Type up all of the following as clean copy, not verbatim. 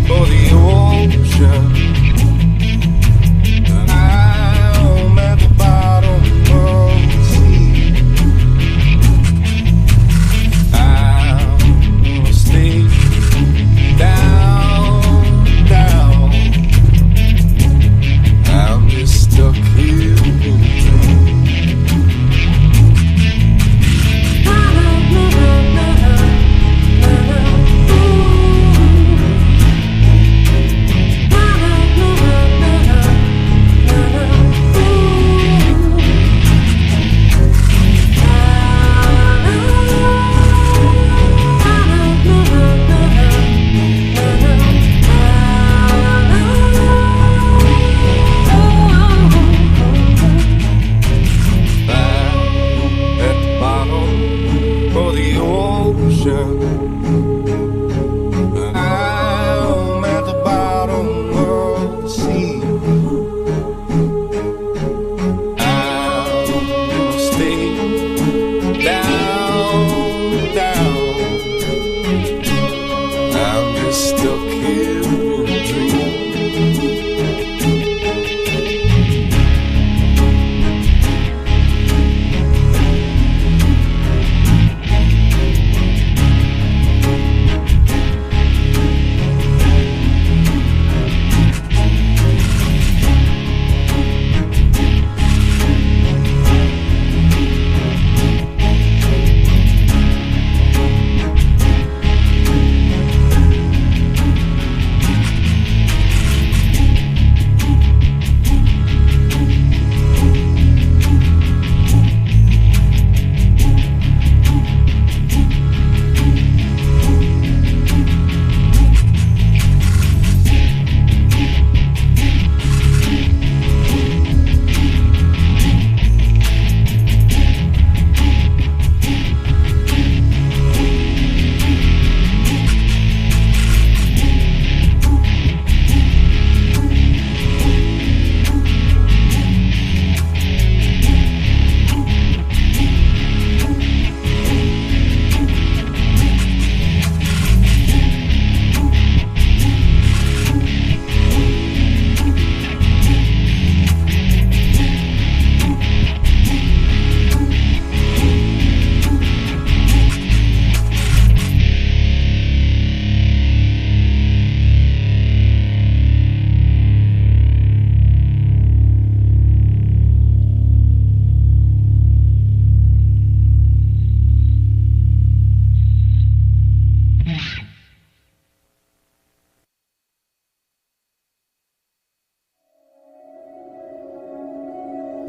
for the ocean. I'm at the bottom of the sea. I'll stay down, down. I'm just stuck here in a dream. I'm at the bottom of the sea. I'll stay down, down. I'm just stuck here in a dream.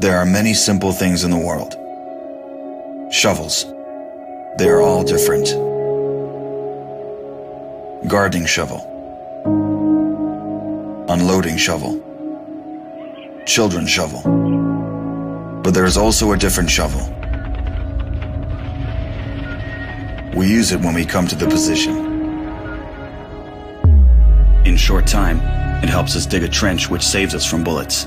There are many simple things in the world. Shovels. They are all different. Gardening shovel. Unloading shovel. Children's shovel. But there is also a different shovel. We use it when we come to the position. In short time, it helps us dig a trench which saves us from bullets.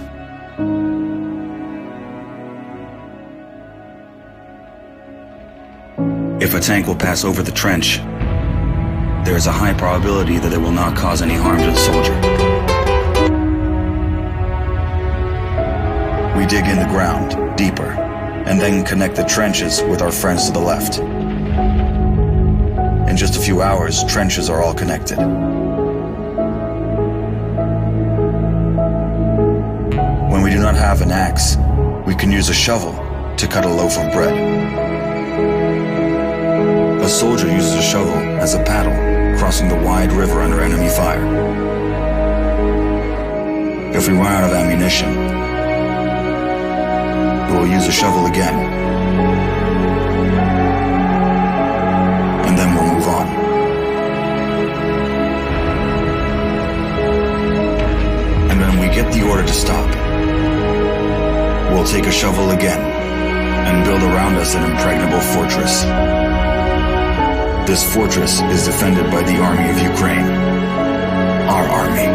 If a tank will pass over the trench, there is a high probability that it will not cause any harm to the soldier. We dig in the ground, deeper, and then connect the trenches with our friends to the left. In just a few hours, trenches are all connected. When we do not have an axe, we can use a shovel to cut a loaf of bread. A soldier uses a shovel as a paddle, crossing the wide river under enemy fire. If we run out of ammunition, we will use a shovel again, and then we'll move on. And when we get the order to stop, we'll take a shovel again and build around us an impregnable fortress. This fortress is defended by the army of Ukraine, our army.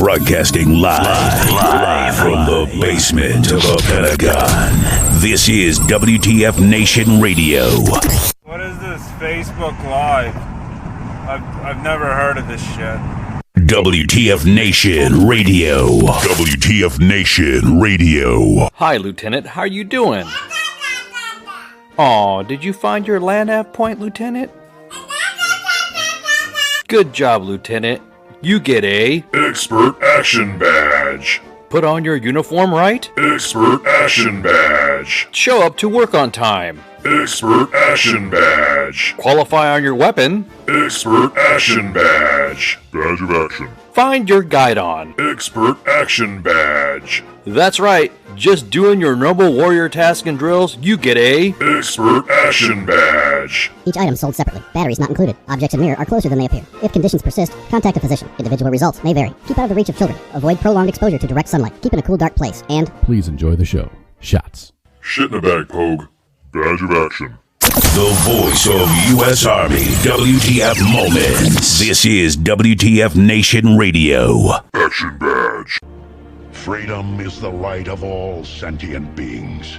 Broadcasting live from the basement of the Pentagon. This is WTF Nation Radio. What is this Facebook Live? I've never heard of this shit. WTF Nation Radio. WTF Nation Radio. Hi, Lieutenant. How are you doing? Aw, did you find your land nav point, Lieutenant? Good job, Lieutenant. You get a Expert Action Badge. Put on your uniform right? Expert Action Badge. Show up to work on time. Expert Action Badge. Qualify on your weapon. Expert Action Badge. Badge of Action. Find your guide on. Expert Action Badge. That's right. Just doing your normal warrior tasks and drills, you get a Expert Action Badge. Each item sold separately. Batteries not included. Objects in mirror are closer than they appear. If conditions persist, contact a physician. Individual results may vary. Keep out of the reach of children. Avoid prolonged exposure to direct sunlight. Keep in a cool, dark place. And please enjoy the show. Shots. Shit in a bag, Pogue. Badge of Action. The voice of U.S. Army. WTF Moments. This is WTF Nation Radio. Action Badge. Freedom is the right of all sentient beings.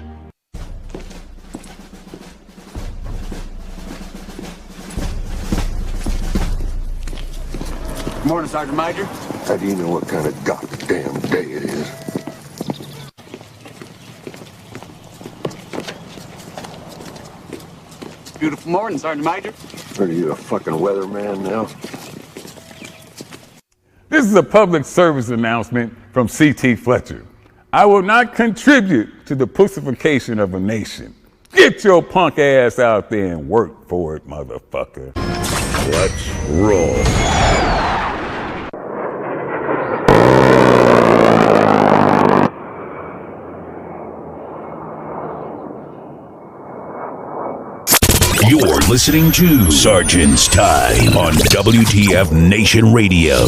Good morning, Sergeant Major. How do you know what kind of goddamn day it is? Beautiful morning, Sergeant Major. Are you a fucking weatherman now? This is a public service announcement from C.T. Fletcher. I will not contribute to the pussification of a nation. Get your punk ass out there and work for it, motherfucker. Let's roll. You're listening to Sergeant's Time on WTF Nation Radio.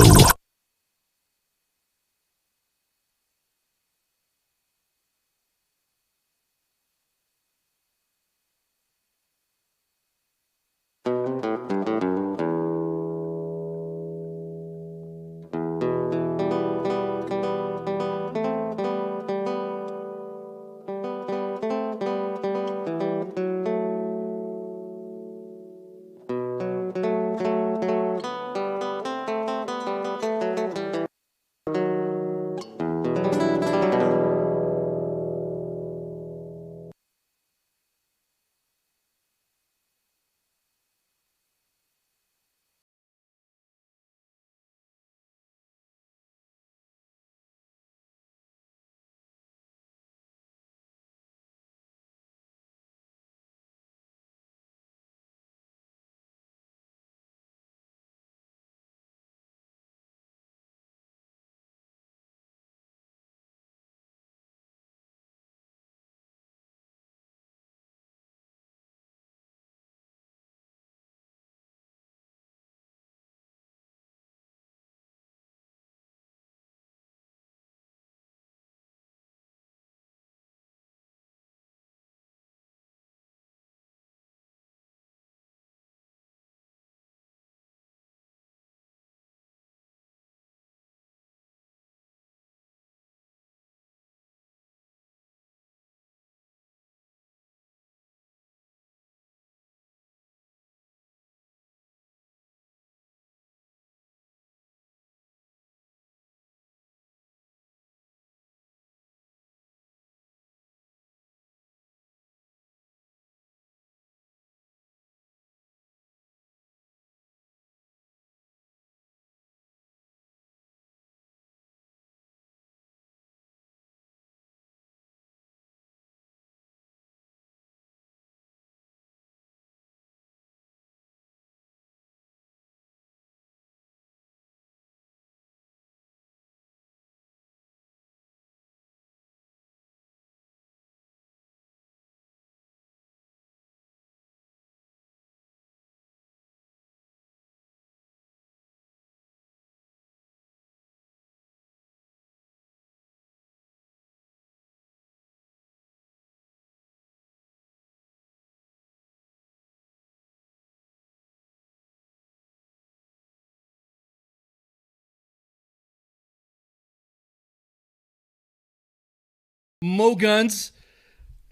Mo Guns,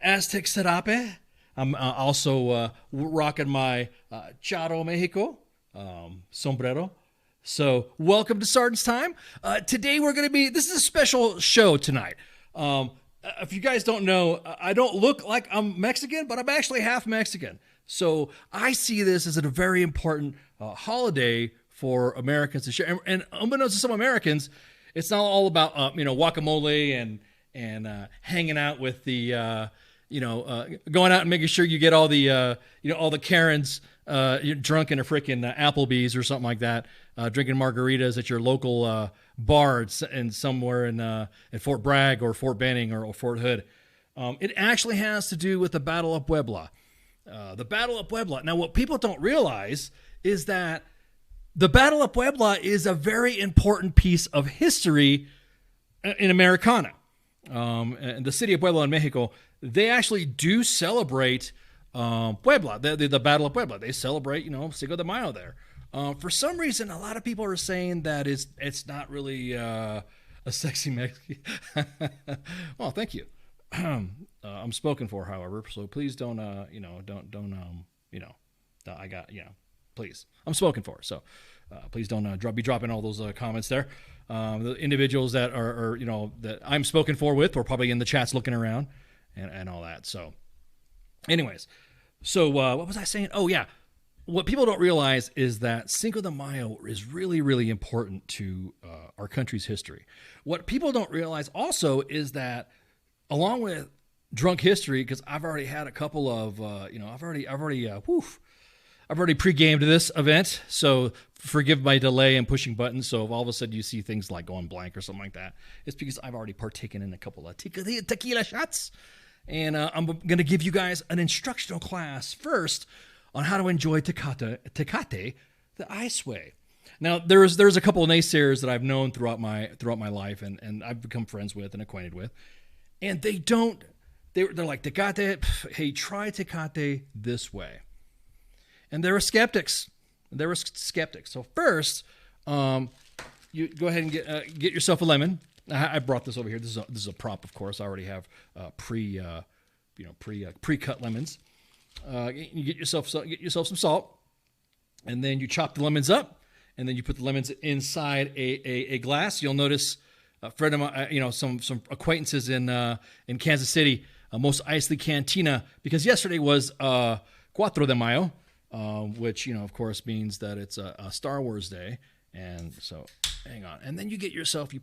Aztec Serape. I'm also rocking my Charo Mexico sombrero. So welcome to SGT'S Time. Today this is a special show tonight. If you guys don't know, I don't look like I'm Mexican, but I'm actually half Mexican. So I see this as a very important holiday for Americans to share. And unbeknownst to some Americans, it's not all about guacamole and hanging out with the going out and making sure you get all the all the Karens drunk in a freaking Applebee's or something like that, drinking margaritas at your local bar and somewhere in Fort Bragg or Fort Benning or Fort Hood. It actually has to do with the Battle of Puebla. The Battle of Puebla. Now, what people don't realize is that the Battle of Puebla is a very important piece of history in Americana. And the city of Puebla in Mexico, they actually do celebrate Puebla, the Battle of Puebla. They celebrate, Cinco de Mayo there. For some reason, a lot of people are saying that it's not really a sexy Mexican. Well, thank you. I'm spoken for, however, so please don't, please. I'm spoken for, so please don't be dropping all those comments there. The individuals that are that I'm spoken for with are probably in the chats looking around and all that. So, anyways, what was I saying? Oh, yeah. What people don't realize is that Cinco de Mayo is really, really important to our country's history. What people don't realize also is that along with drunk history, because I've already had a couple of, I've already pre-gamed this event, so forgive my delay in pushing buttons. So if all of a sudden you see things like going blank or something like that, it's because I've already partaken in a couple of tequila shots. And I'm going to give you guys an instructional class first on how to enjoy Tecate the ice way. Now, there's a couple of naysayers that I've known throughout my life and I've become friends with and acquainted with. And they're like, Tecate, hey, try Tecate this way. And there are skeptics. So first, you go ahead and get yourself a lemon. I brought this over here. This is a prop, of course. I already have pre-cut lemons. You get yourself some salt, and then you chop the lemons up, and then you put the lemons inside a glass. You'll notice a friend of mine, some acquaintances in Kansas City, Mos Eisley Cantina, because yesterday was 4 de Mayo. Which, of course, means that it's a Star Wars day. And so, hang on. And then you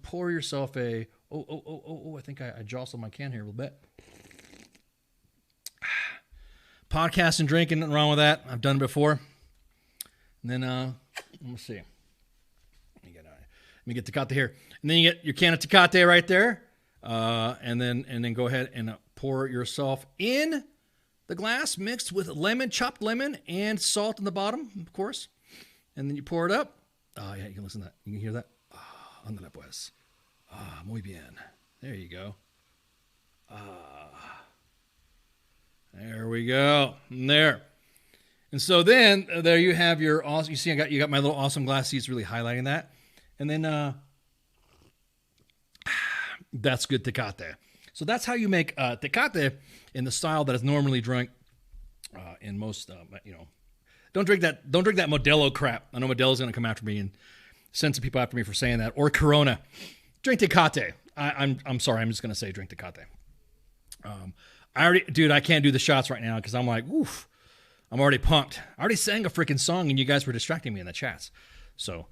pour yourself I think I jostled my can here a little bit. Podcast and drinking, nothing wrong with that. I've done it before. And then, let me see. Let me get Tecate here. And then you get your can of Tecate right there. And then go ahead and pour yourself in the glass mixed with chopped lemon, and salt in the bottom, of course. And then you pour it up. Oh, yeah, you can listen to that. You can hear that. Ándale pues. Muy bien. There you go. There we go. And there. And so then, there you have your awesome, you see you got my little awesome glass. See, it's really highlighting that. And then, that's good Tecate. So that's how you make Tecate in the style that is normally drunk in most, Don't drink that Modelo crap. I know Modelo's going to come after me and send some people after me for saying that. Or Corona. Drink Tecate. I'm sorry. I'm just going to say drink Tecate. I can't do the shots right now because I'm like, oof. I'm already pumped. I already sang a freaking song and you guys were distracting me in the chats. So,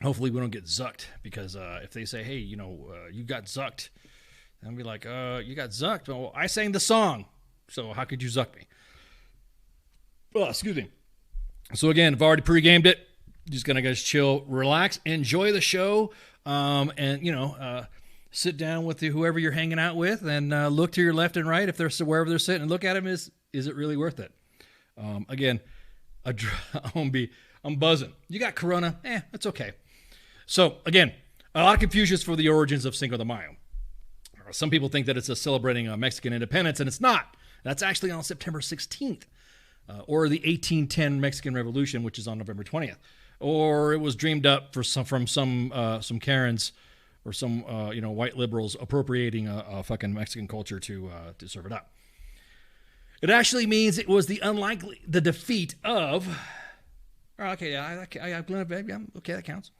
hopefully we don't get zucked because if they say, hey, you got zucked, I'll be like, you got zucked? Well, I sang the song, so how could you zuck me? Oh, excuse me. So again, I've already pre-gamed it. Just gonna guys chill, relax, enjoy the show, and sit down with whoever you're hanging out with, and look to your left and right if they're wherever they're sitting, and look at them. Is it really worth it? Again, I'm buzzing. You got Corona? That's okay. So again, a lot of confusions for the origins of Cinco de Mayo. Some people think that it's celebrating Mexican independence, and it's not. That's actually on September 16th, or the 1810 Mexican Revolution, which is on November 20th. Or it was dreamed up from some Karens or some white liberals appropriating a fucking Mexican culture to serve it up. It actually means it was the defeat of. Okay, okay, that counts.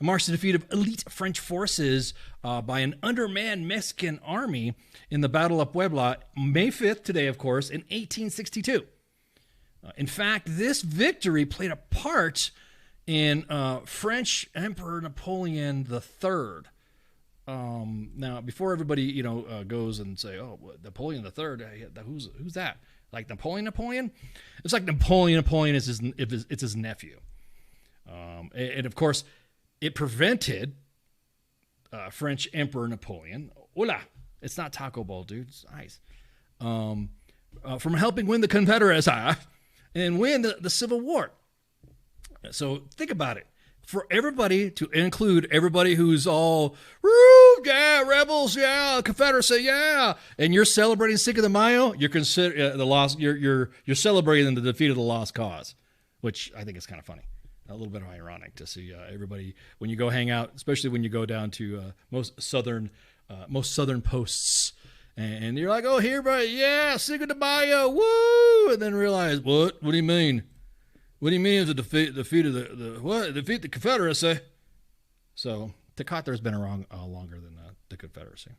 It marks the defeat of elite French forces by an undermanned Mexican army in the Battle of Puebla, May 5th, today, of course, in 1862. In fact, this victory played a part in French Emperor Napoleon III. Now, before everybody goes and say, "Oh, Napoleon III, who's that?" Like Napoleon? It's like Napoleon is his nephew, and of course, it prevented French Emperor Napoleon. Hola, it's not Taco Bell, dude. It's ice. From helping win the Confederacy and win the Civil War. So think about it. For everybody to include everybody who's all, yeah, rebels, yeah, Confederacy, yeah, and you're celebrating Cinco de Mayo, you're celebrating the defeat of the lost cause, which I think is kind of funny, a little bit ironic to see everybody when you go hang out, especially when you go down to most southern posts, and you're like, oh, here, bro, yeah, Cinco de Mayo, woo, and then realize, what do you mean? What do you mean it's a defeat of defeat the Confederacy? So Tecate has been around longer than the Confederacy.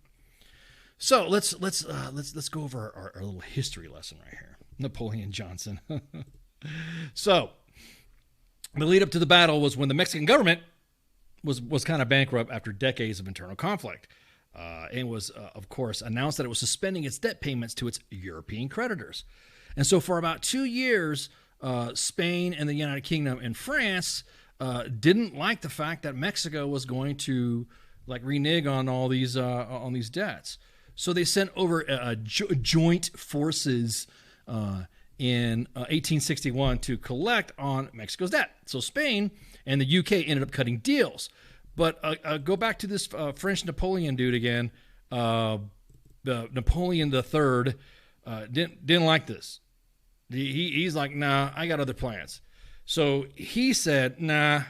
So let's go over our little history lesson right here. Napoleon Johnson. So the lead up to the battle was when the Mexican government was kind of bankrupt after decades of internal conflict, and was of course announced that it was suspending its debt payments to its European creditors. And so for about 2 years, Spain and the United Kingdom and France didn't like the fact that Mexico was going to renege on all these debts. So they sent over joint forces in 1861 to collect on Mexico's debt. So Spain and the UK ended up cutting deals. But go back to this French Napoleon dude again. Napoleon III didn't like this. He's like, nah, I got other plans. So he said, nah,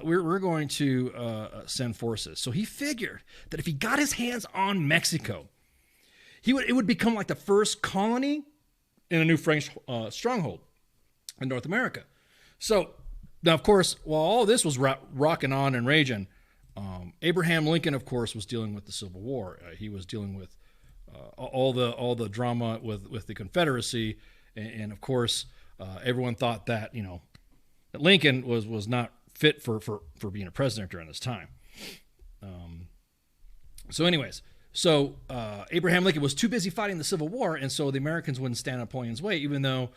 we're going to send forces. So he figured that if he got his hands on Mexico, it would become like the first colony in a new French stronghold in North America. So now, of course, while all this was rocking on and raging, Abraham Lincoln, of course, was dealing with the Civil War. He was dealing with all the drama with the Confederacy. And of course, everyone thought that that Lincoln was not fit for being a president during this time. So Abraham Lincoln was too busy fighting the Civil War, and so the Americans wouldn't stand Napoleon's way. Even though,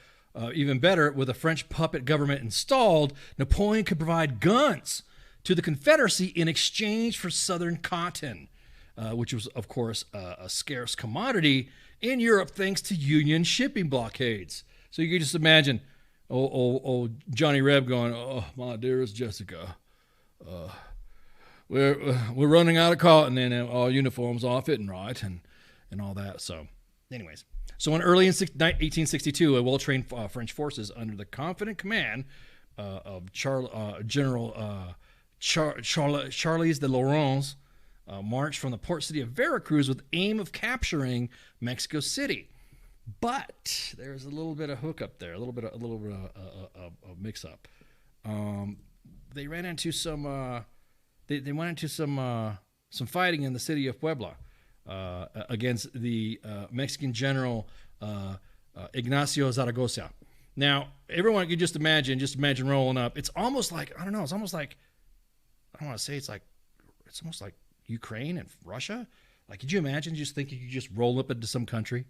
even better, with a French puppet government installed, Napoleon could provide guns to the Confederacy in exchange for Southern cotton, which was, of course, a scarce commodity in Europe thanks to Union shipping blockades. So you can just imagine old Johnny Reb going, oh, my dearest Jessica, we're running out of cotton and our uniforms are fitting right and all that. So anyways, so in early 1862, a well-trained French forces under the confident command of General Charles de Lorens marched from the port city of Veracruz with the aim of capturing Mexico City. But there's a little bit of hookup there, a little bit of mix-up. They ran into some. They went into some fighting in the city of Puebla against the Mexican general Ignacio Zaragoza. Now, everyone could just imagine rolling up. It's almost like I don't know. It's almost like I don't want to say it's almost like Ukraine and Russia. Like, could you imagine just thinking you could just roll up into some country,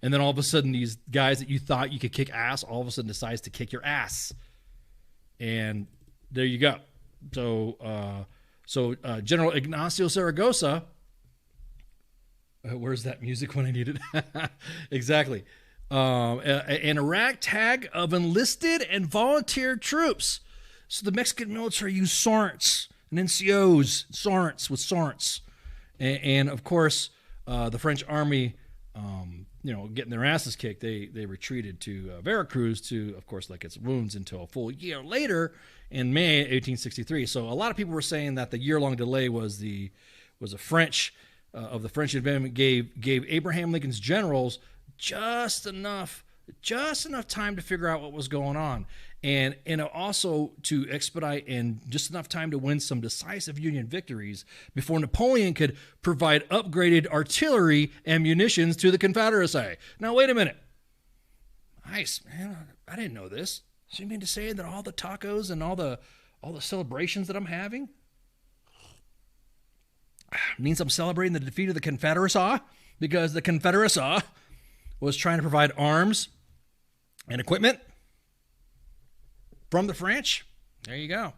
and then all of a sudden these guys that you thought you could kick ass, all of a sudden decides to kick your ass, and there you go. So General Ignacio Zaragoza. Where's that music when I need it? Exactly. And a ragtag of enlisted and volunteer troops. So the Mexican military used sergeants and NCOs, sergeants with sergeants. And of course, the French army, getting their asses kicked, they retreated to Veracruz to, of course, lick its wounds until a full year later in May 1863. So a lot of people were saying that the year-long delay was a French of the French invasion gave Abraham Lincoln's generals just enough time to figure out what was going on, and also to expedite and just enough time to win some decisive Union victories before Napoleon could provide upgraded artillery and munitions to the Confederacy. Now, wait a minute. Nice, man. I didn't know this. So you mean to say that all the tacos and all the celebrations that I'm having means I'm celebrating the defeat of the Confederacy? Because the Confederacy was trying to provide arms and equipment from the French. There you go.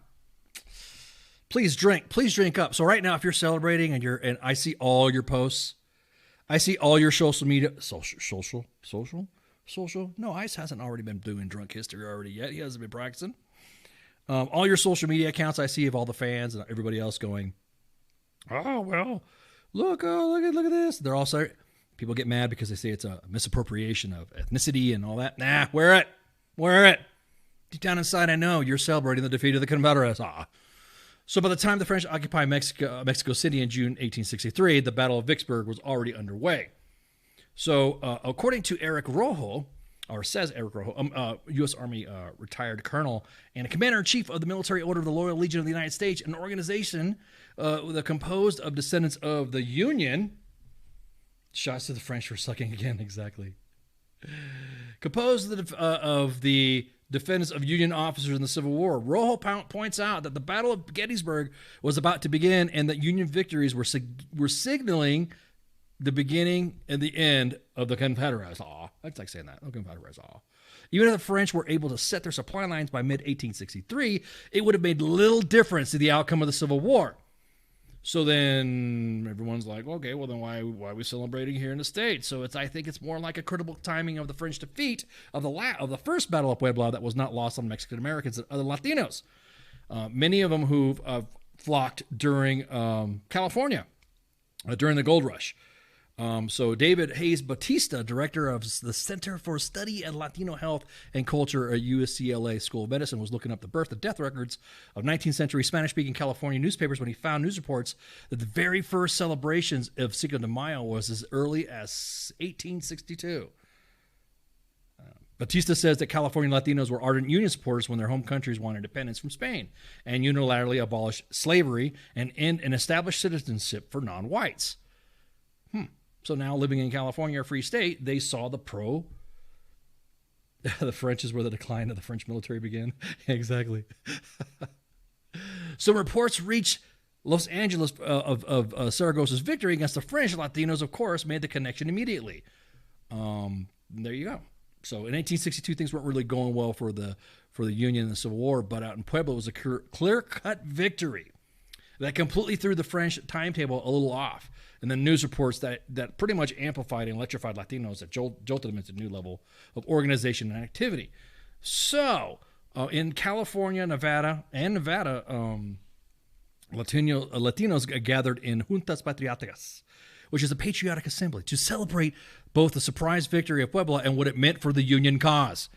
Please drink up. So right now, if you're celebrating and I see all your posts, I see all your social media, social. No, Ice hasn't already been doing drunk history already yet. He hasn't been practicing. All your social media accounts I see of all the fans and everybody else going, oh, well, look at this. They're all sorry. People get mad because they say it's a misappropriation of ethnicity and all that. Nah, wear it. Deep down inside, I know you're celebrating the defeat of the Confederates. So by the time the French occupied Mexico City in June 1863, the Battle of Vicksburg was already underway. So according to Eric Rojo, U.S. Army retired colonel and a commander-in-chief of the Military Order of the Loyal Legion of the United States, an organization composed of descendants of the Union. Shots to the French for sucking again, exactly. Composed of the defendants of Union officers in the Civil War. Rojo points out that the Battle of Gettysburg was about to begin and that Union victories were signaling the beginning and the end of the Confederates. That's like saying that. The Confederates. Even if the French were able to set their supply lines by mid-1863, it would have made little difference to the outcome of the Civil War. So then everyone's like, okay, well then why are we celebrating here in the States? So I think it's more like a critical timing of the French defeat of the first Battle of Puebla that was not lost on Mexican Americans and other Latinos. Many of them who flocked during California, during the Gold Rush. So David Hayes Batista, director of the Center for Study in Latino Health and Culture at UCLA School of Medicine, was looking up the birth and death records of 19th century Spanish-speaking California newspapers when he found news reports that the very first celebrations of Cinco de Mayo was as early as 1862. Batista says that California Latinos were ardent Union supporters when their home countries wanted independence from Spain and unilaterally abolished slavery and established citizenship for non-whites. So now living in California, a free state, they saw the French is where the decline of the French military began. Exactly. So reports reached Los Angeles of Zaragoz's victory against the French. Latinos, of course, made the connection immediately. There you go. So in 1862, things weren't really going well for the Union and the Civil War, but out in Puebla was a clear-cut victory that completely threw the French timetable a little off. And then news reports that pretty much amplified and electrified Latinos that jolted them into a new level of organization and activity. So in California, Nevada, Latinos gathered in Juntas Patrióticas, which is a patriotic assembly, to celebrate both the surprise victory of Puebla and what it meant for the Union cause.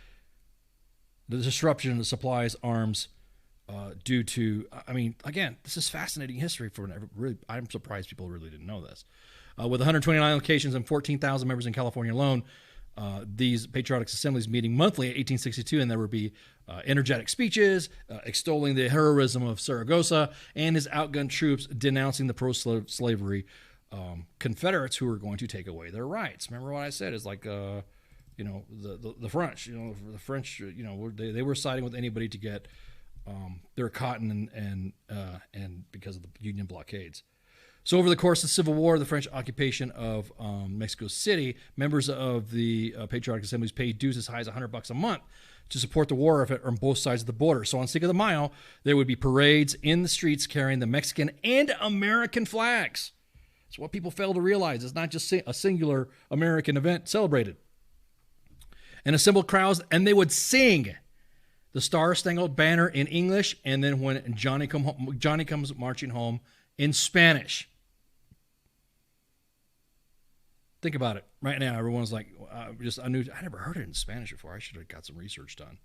The disruption of the supplies, arms, due to, again, this is fascinating history I'm surprised people really didn't know this. With 129 locations and 14,000 members in California alone, these patriotic assemblies meeting monthly in 1862, and there would be energetic speeches extolling the heroism of Zaragoza and his outgunned troops, denouncing the pro-slavery Confederates who were going to take away their rights. Remember what I said? It's like, the French. The French. They were siding with anybody to get their cotton and because of the Union blockades. So over the course of the Civil War, the French occupation of Mexico City, members of the patriotic assemblies paid dues as high as $100 a month to support the war effort on both sides of the border. So on Cinco de Mayo, there would be parades in the streets carrying the Mexican and American flags. It's what people fail to realize. It's not just a singular American event celebrated. And assembled crowds, and they would sing the Star-Spangled Banner in English, and then when Johnny Comes Marching Home in Spanish. Think about it. Right now, everyone's like, I never heard it in Spanish before. I should have got some research done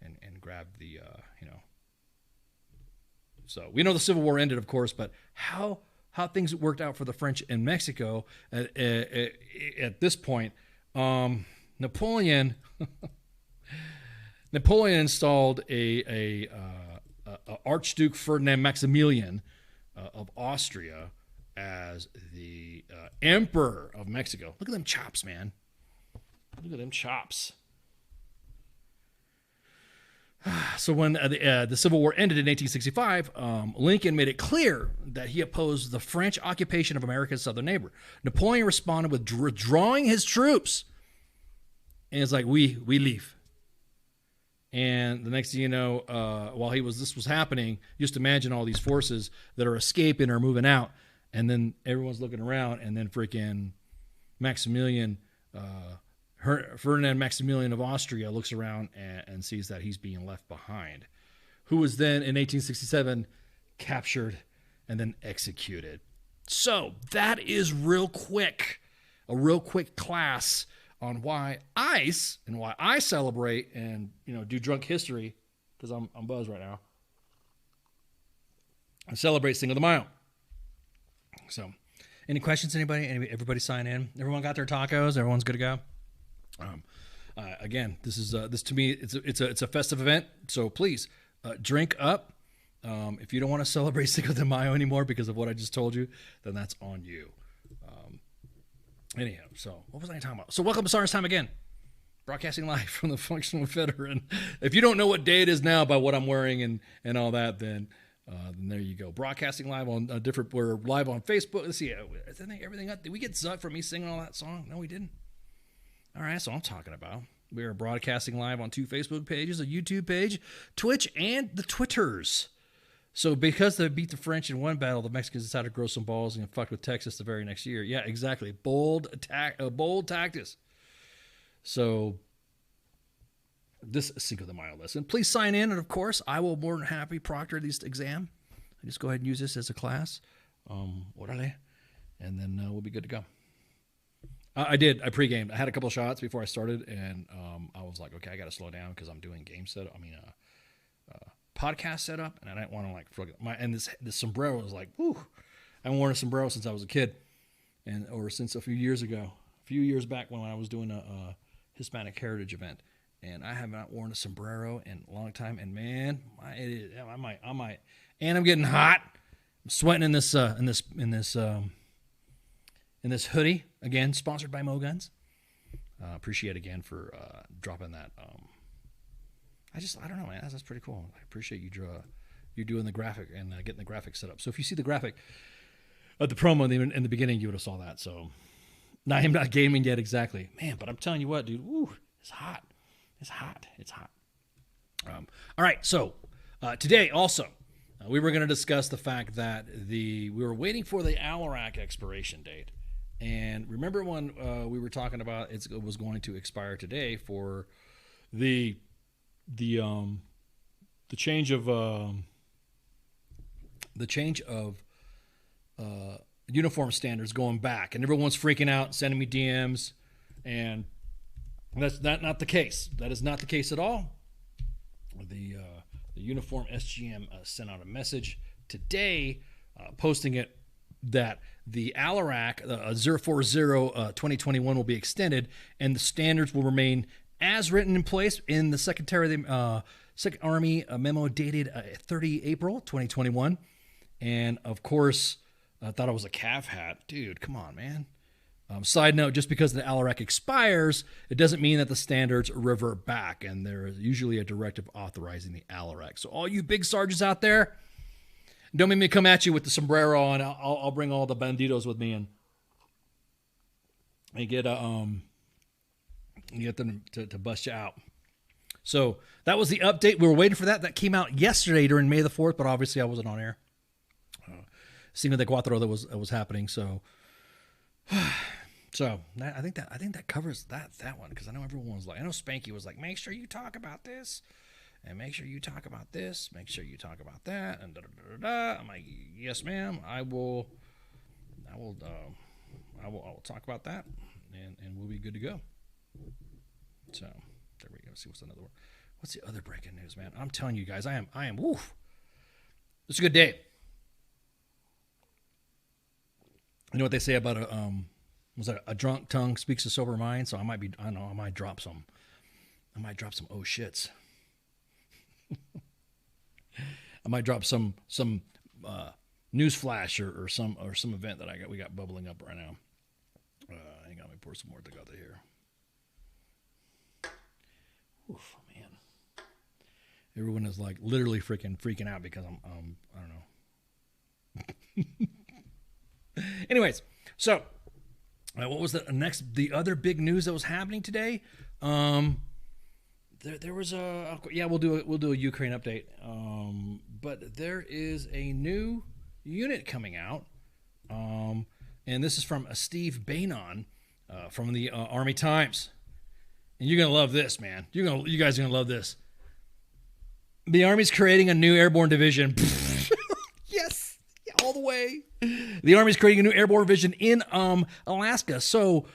and grabbed the, So we know the Civil War ended, of course, but how things worked out for the French in Mexico at this point, Napoleon installed a Archduke Ferdinand Maximilian of Austria as the Emperor of Mexico. Look at them chops, man. Look at them chops. So when the Civil War ended in 1865, Lincoln made it clear that he opposed the French occupation of America's southern neighbor. Napoleon responded with withdrawing his troops. And it's like, we leave. And the next thing you know, while this was happening, just imagine all these forces that are escaping or moving out. And then everyone's looking around, and then freaking Maximilian, Ferdinand Maximilian of Austria looks around and sees that he's being left behind, who was then in 1867 captured and then executed. So that is a real quick class on why ICE and why I celebrate and do drunk history, because I'm buzzed right now. I celebrate Cinco de Mayo. So, any questions? Anybody? Everybody sign in. Everyone got their tacos. Everyone's good to go. Again, this to me, it's a festive event. So please drink up. If you don't want to celebrate Cinco de Mayo anymore because of what I just told you, then that's on you. Anyhow, so what was I talking about? So welcome to SARS Time again. Broadcasting live from the Functional Veteran. If you don't know what day it is now by what I'm wearing and all that, then there you go. Broadcasting live on we're live on Facebook. Let's see, everything up. Did we get zucked for me singing all that song? No, we didn't. All right, that's what I'm talking about. We are broadcasting live on 2 Facebook pages, a YouTube page, Twitch, and the Twitters. So because they beat the French in one battle, the Mexicans decided to grow some balls and fucked with Texas the very next year. Yeah, exactly. Bold tactics. So this Cinco de Mayo lesson. Please sign in, and of course, I will more than happy proctor this exam. I just go ahead and use this as a class. Orale. And then we'll be good to go. I pre-gamed. I had a couple shots before I started, and I was like, okay, I got to slow down because I'm doing podcast setup, and I didn't want to and this sombrero was like, whew. I haven't worn a sombrero since I was a kid, or since a few years back when I was doing a Hispanic Heritage event, and I have not worn a sombrero in a long time. And man, I might, and I'm getting hot. I'm sweating in this hoodie, again, sponsored by Mo Guns. Appreciate again for dropping that. I don't know, man. That's pretty cool. I appreciate you doing the graphic and getting the graphic set up. So if you see the graphic at the promo in the beginning, you would have saw that. So now I'm not gaming yet exactly, man. But I'm telling you what, dude. Woo, it's hot. It's hot. All right. So today also. We were going to discuss the fact that we were waiting for the Alarak expiration date. And remember when we were talking about it was going to expire today for the change of uniform standards going back, and everyone's freaking out, sending me DMs, and that's not the case. That is not the case at all. The Uniform SGM sent out a message today, posting it that the Alarak 040-2021 will be extended, and the standards will remain as written in place in the Second Army memo dated 30 April 2021. And of course, I thought it was a calf hat. Dude, come on, man. Side note, just because the Alarak expires, it doesn't mean that the standards revert back, and there is usually a directive authorizing the Alarak. So all you big sergeants out there, don't make me come at you with the sombrero, and I'll bring all the banditos with me and get them to bust you out. So that was the update. We were waiting for that. That came out yesterday during May the 4th, but obviously I wasn't on air. Cinco de Cuatro that was happening. So I think that covers that one, because I know everyone was like, I know Spanky was like, make sure you talk about this, and make sure you talk about this, make sure you talk about that, and da da da da. I'm like, yes, ma'am, I will I will talk about that, and we'll be good to go. So there we go. See what's another one. What's the other breaking news, man? I'm telling you guys, I am. Woof. It's a good day. You know what they say about a drunk tongue speaks a sober mind. So I might drop some oh shits. I might drop some news flash or some event that we got bubbling up right now. Hang on, let me pour some more together here. Oof, man. Everyone is like literally freaking out because I don't know. Anyways, so what was the other big news that was happening today? There was we'll do a Ukraine update. But there is a new unit coming out. And this is from Steve Bainon from the Army Times. And you're going to love this, man. You guys are going to love this. The Army's creating a new airborne division. Yes, all the way. The Army's creating a new airborne division in Alaska. So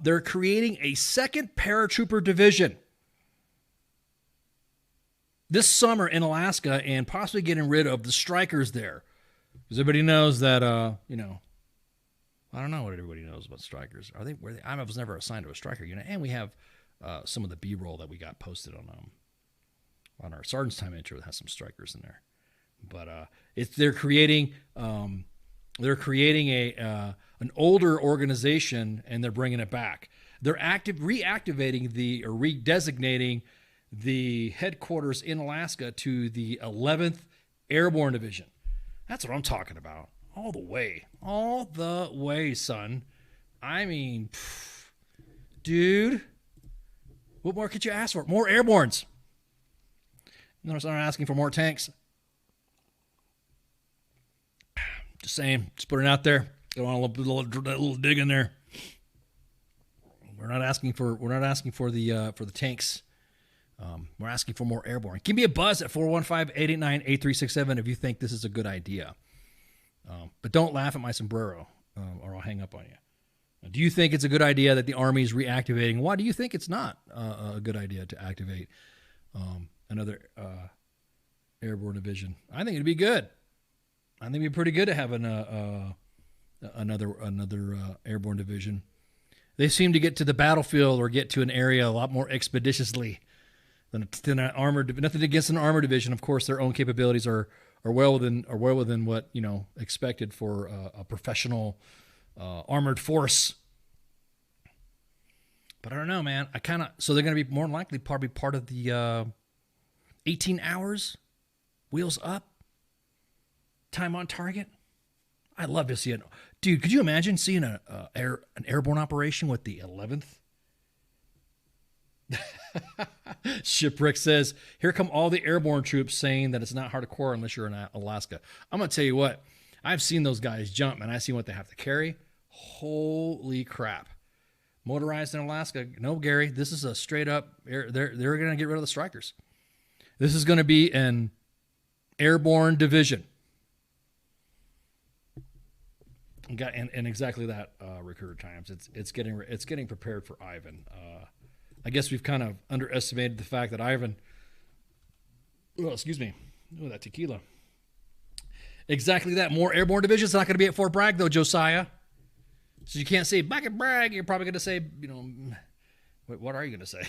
they're creating a second paratrooper division this summer in Alaska and possibly getting rid of the strikers there. Because everybody knows that, I don't know what everybody knows about strikers. I was never assigned to a striker unit. And we have some of the B-roll that we got posted on our Sergeant's Time intro that has some strikers in there. But they're creating an older organization and they're bringing it back. They're reactivating redesignating the headquarters in Alaska to the 11th Airborne Division. That's what I'm talking about. All the way, son. I mean, dude, what more could you ask for? More airbornes. Notice I'm not asking for more tanks. Just saying, just put it out there. Go on a little dig in there. We're not asking for the tanks. We're asking for more airborne. Give me a buzz at 415-889-8367 if you think this is a good idea. But don't laugh at my sombrero, or I'll hang up on you. Do you think it's a good idea that the Army is reactivating? Why do you think it's not a good idea to activate another airborne division? I think it'd be good. I think it'd be pretty good to have another airborne division. They seem to get to the battlefield or get to an area a lot more expeditiously than an armored. Nothing against an armored division. Of course, their own capabilities are well within what expected for a professional armored force. But I don't know, man. So they're going to be more than likely probably part of the 18 hours, wheels up, time on target. I'd love to see it, dude. Could you imagine seeing an airborne operation with the 11th? Shipwreck says, here come all the airborne troops saying that it's not hardcore unless you're in Alaska. I'm going to tell you what, I've seen those guys jump and I've seen what they have to carry. Holy crap. Motorized in Alaska. No, Gary, this is a straight up, they're going to get rid of the strikers. This is going to be an airborne division. And exactly that, Recruiter Times. It's getting prepared for Ivan. I guess we've kind of underestimated the fact that Ivan. Oh, excuse me. Oh, that tequila. Exactly that. More airborne divisions. Not going to be at Fort Bragg though, Josiah. So you can't say back at Bragg. You're probably going to say, wait, what are you going to say?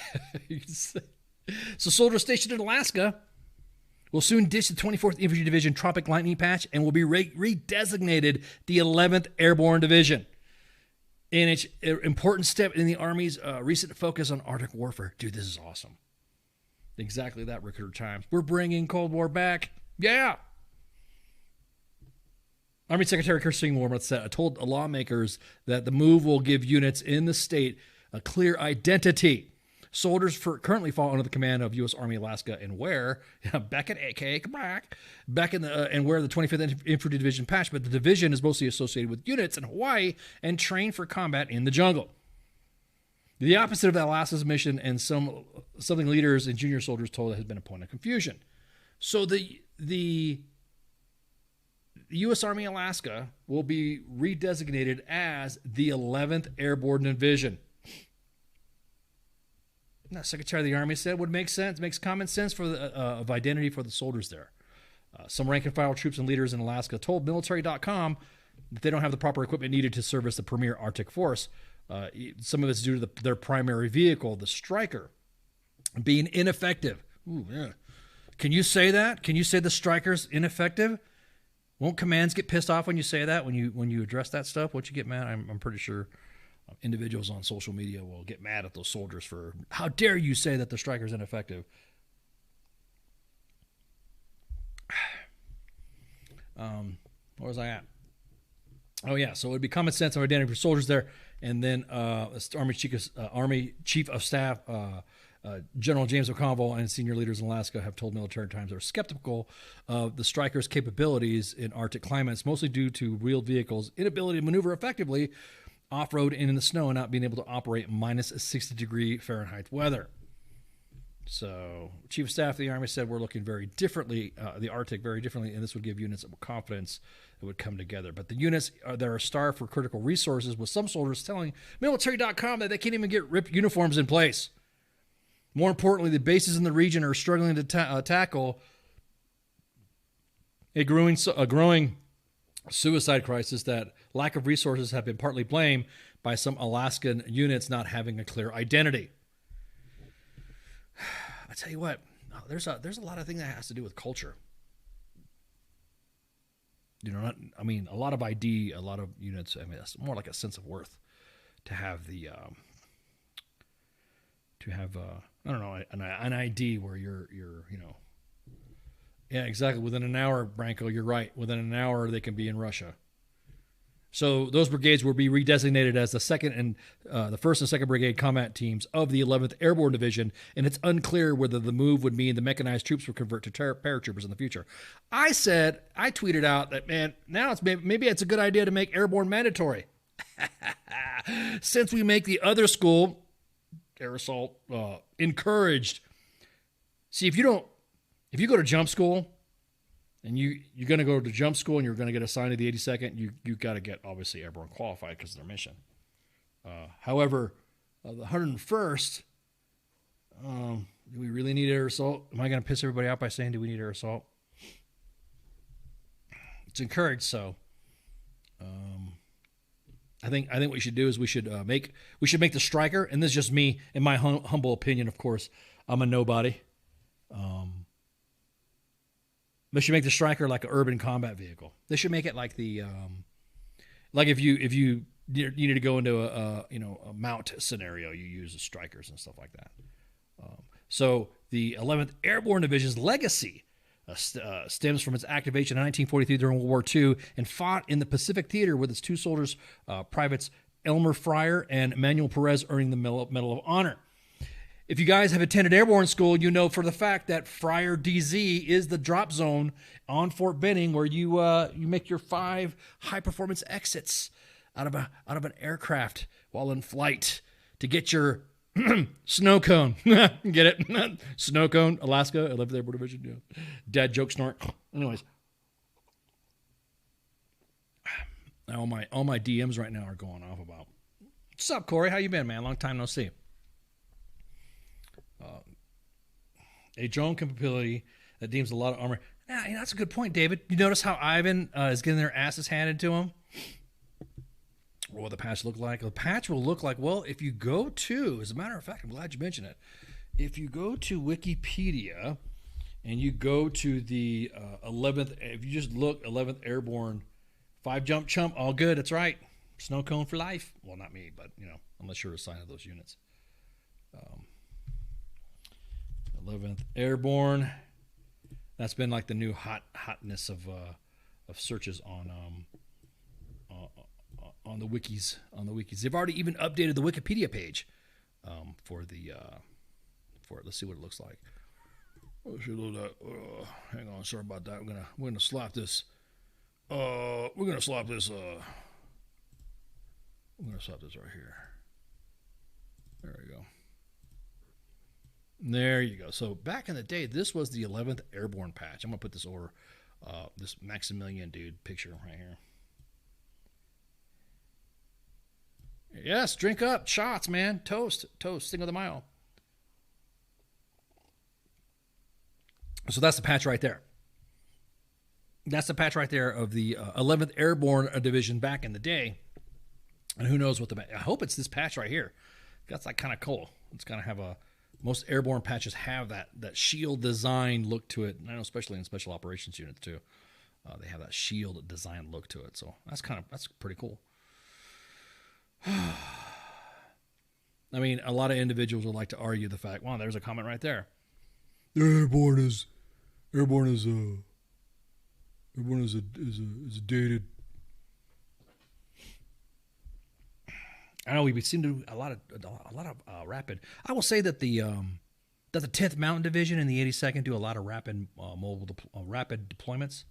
So soldiers stationed in Alaska will soon ditch the 24th Infantry Division Tropic Lightning Patch and will be redesignated the 11th Airborne Division. And it's an important step in the Army's recent focus on Arctic warfare. Dude, this is awesome. Exactly that, Recruiter Times. We're bringing Cold War back. Yeah. Army Secretary Kirsten Warmoth said, told lawmakers that the move will give units in the state a clear identity. Soldiers currently fall under the command of U.S. Army Alaska and wear back in and wear the 25th Infantry Division patch, but the division is mostly associated with units in Hawaii and trained for combat in the jungle. The opposite of Alaska's mission, and something leaders and junior soldiers told has been a point of confusion. So the U.S. Army Alaska will be redesignated as the 11th Airborne Division. Now, Secretary of the Army said would make sense, makes common sense for the, of identity for the soldiers there. Some rank and file troops and leaders in Alaska told military.com that they don't have the proper equipment needed to service the premier Arctic force. Some of it's due to their primary vehicle, the Stryker, being ineffective. Ooh, yeah. Can you say that? Can you say the Stryker's ineffective? Won't commands get pissed off when you say that, when you address that stuff? Won't you get mad? I'm pretty sure individuals on social media will get mad at those soldiers for, how dare you say that the Stryker's ineffective? Where was I at? Oh yeah, so it would be common sense of identity for soldiers there, and then Army Chief of Staff General James McConville and senior leaders in Alaska have told Military Times they're skeptical of the Stryker's capabilities in Arctic climates, mostly due to wheeled vehicles' inability to maneuver effectively off-road and in the snow, and not being able to operate minus 60-degree Fahrenheit weather. So, Chief of Staff of the Army said we're looking very differently, the Arctic very differently, and this would give units confidence that would come together. But the units that are starved for critical resources, with some soldiers telling military.com that they can't even get RIP uniforms in place. More importantly, the bases in the region are struggling to tackle a growing suicide crisis that lack of resources have been partly blamed by some Alaskan units not having a clear identity. I tell you what, there's a lot of things that has to do with culture. You know, a lot of ID, a lot of units. I mean, that's more like a sense of worth to have the I don't know, an ID where you're yeah, exactly. Within an hour, Branko, you're right. Within an hour, they can be in Russia. So those brigades will be redesignated as the second and the 1st and 2nd Brigade combat teams of the 11th Airborne Division, and it's unclear whether the move would mean the mechanized troops will convert to paratroopers in the future. I tweeted out that, man, now maybe it's a good idea to make airborne mandatory. Since we make the other school, air assault, encouraged. See, if you go to jump school, and you're going to go to jump school and you're going to get assigned to the 82nd, you got to get, obviously, airborne qualified because of their mission. However, the 101st, do we really need air assault? Am I going to piss everybody out by saying, do we need air assault? It's encouraged, so I think what we should do is we should make the Stryker, and this is just me, in my humble opinion, of course. I'm a nobody. They should make the Stryker like an urban combat vehicle. They should make it like the, like if you needed to go into a mount scenario, you use the Strykers and stuff like that. So the 11th Airborne Division's legacy stems from its activation in 1943 during World War II and fought in the Pacific Theater with its two soldiers, privates Elmer Fryer and Emmanuel Perez, earning the Medal of Honor. If you guys have attended airborne school, you know for the fact that Fryer DZ is the drop zone on Fort Benning where you make your 5 high-performance exits out of an aircraft while in flight to get your snow cone. Get it? Snow cone, Alaska, 11th Airborne Division. Yeah. Dad joke snort. Anyways, all my DMs right now are going off about, what's up, Corey? How you been, man? Long time no see. A drone capability that deems a lot of armor. Yeah, that's a good point, David. You notice how Ivan is getting their asses handed to him? What will the patch look like? The patch will look like, well, if you go to, as a matter of fact, I'm glad you mentioned it. If you go to Wikipedia and you go to the 11th, if you just look 11th Airborne, 5 jump chump, all good. That's right. Snow cone for life. Well, not me, but, unless you're assigned to those units. 11th Airborne. That's been like the new hotness of searches on the wikis. They've already even updated the Wikipedia page for it. Let's see what it looks like. Hang on, sorry about that. We're gonna slap this. We're gonna slap this right here. There we go. There you go. So back in the day, this was the 11th Airborne patch. I'm going to put this over this Maximilian dude picture right here. Yes, drink up, shots, man, toast, Cinco de Mayo. So that's the patch right there. That's the patch right there of the 11th Airborne Division back in the day. And who knows what I hope it's this patch right here. That's like kind of cool. It's going to have most airborne patches have that shield design look to it. And I know especially in special operations units too. They have that shield design look to it. So that's pretty cool. I mean, a lot of individuals would like to argue the fact, wow, there's a comment right there. Airborne is dated. I know we seem to do a lot of rapid. I will say that the 10th Mountain Division and the 82nd do a lot of rapid rapid deployments.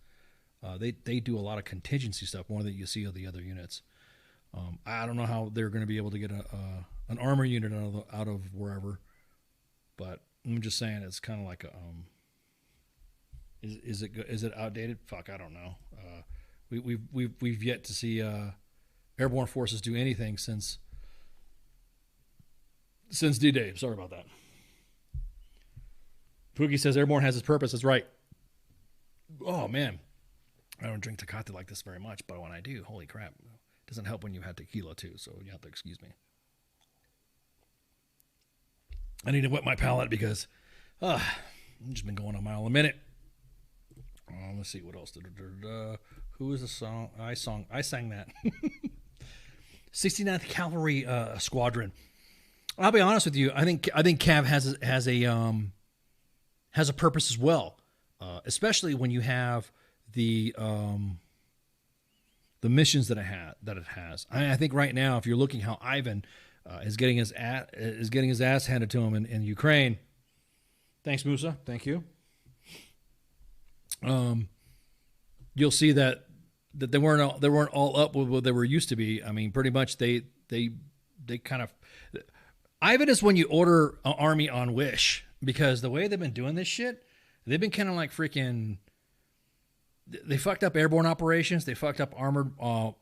They do a lot of contingency stuff more than you see of the other units. I don't know how they're going to be able to get an armor unit out of wherever, but I'm just saying it's kind of like is it outdated? Fuck, I don't know. We've yet to see airborne forces do anything since D-Day. Sorry about that. Pookie says airborne has its purpose. That's right. Oh man, I don't drink Tecate like this very much, but when I do, holy crap, it doesn't help when you had tequila too. So you have to excuse me. I need to wet my palate because I've just been going a mile a minute. Let's see what else. Who is the song? I sang that. 69th Cavalry Squadron. I'll be honest with you. I think Cav has a purpose as well, especially when you have the missions that it has. I think right now, if you're looking how Ivan is getting his ass handed to him in Ukraine. Thanks, Musa. Thank you. You'll see that they weren't all up with what they were used to be. I mean, pretty much they kind of. Ivan is when you order an army on Wish, because the way they've been doing this shit, they've been kind of like freaking. They fucked up airborne operations. They fucked up armored,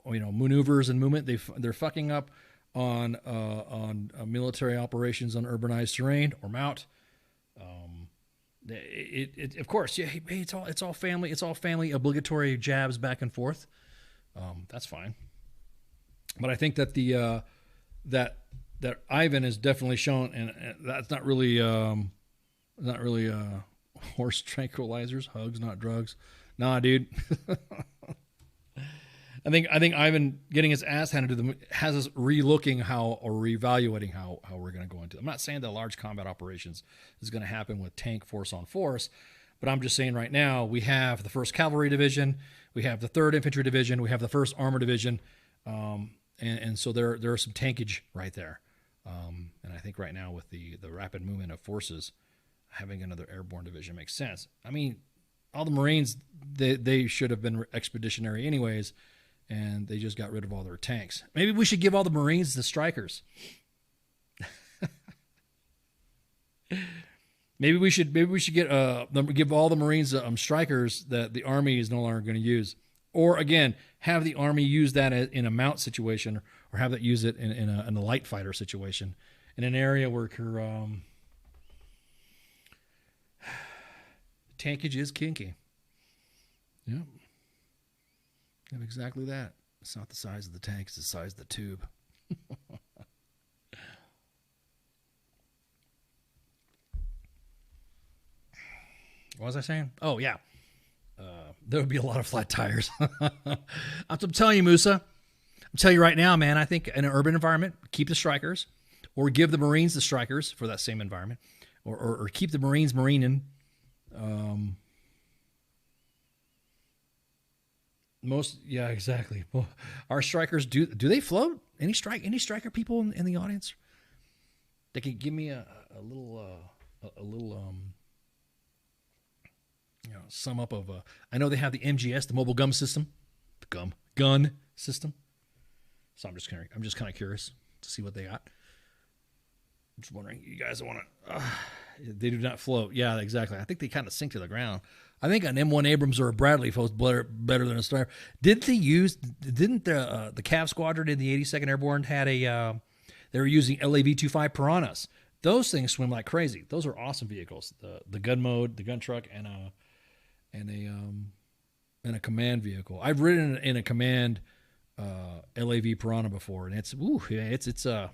maneuvers and movement. They're fucking up on military operations on urbanized terrain or MOUT. Of course, yeah. Hey, it's all family. It's all family obligatory jabs back and forth. That's fine. But I think that that Ivan is definitely shown, and that's not really horse tranquilizers, hugs, not drugs. Nah, dude. I think Ivan getting his ass handed to them has us relooking or reevaluating how we're going to go into. I'm not saying that large combat operations is going to happen with tank force on force, but I'm just saying right now we have the 1st Cavalry Division, we have the 3rd Infantry Division, we have the 1st Armor Division, and so there are some tankage right there. And I think right now with the rapid movement of forces, having another airborne division makes sense. I mean, all the Marines, they should have been expeditionary anyways, and they just got rid of all their tanks. Maybe we should give all the Marines the Strikers. Maybe we should give all the Marines Strikers that the Army is no longer going to use, or again have the Army use that in a mount situation, or have that use it in a light fighter situation, in an area where tankage is kinky. Yep. Have exactly that. It's not the size of the tank, it's the size of the tube. What was I saying? Oh, yeah. There would be a lot of flat tires. I'm telling you, Musa. I'm telling you right now, man, I think in an urban environment, keep the Strikers, or give the Marines the Strikers for that same environment, or keep the Marines marining. Yeah, exactly. Well, our Strikers do they float? Any Striker people in the audience? They could give me a little sum up of. I know they have the MGS, the mobile gun system, gun system. So I'm just kind of curious to see what they got. I'm just wondering, you guys want to? They do not float. Yeah, exactly. I think they kind of sink to the ground. I think an M1 Abrams or a Bradley was better than a Sniper. Didn't the Cav Squadron in the 82nd Airborne had a they were using LAV-25 Piranhas. Those things swim like crazy. Those are awesome vehicles. The gun mode, the gun truck, and a command vehicle. I've ridden in a command LAV Piranha before, and it's an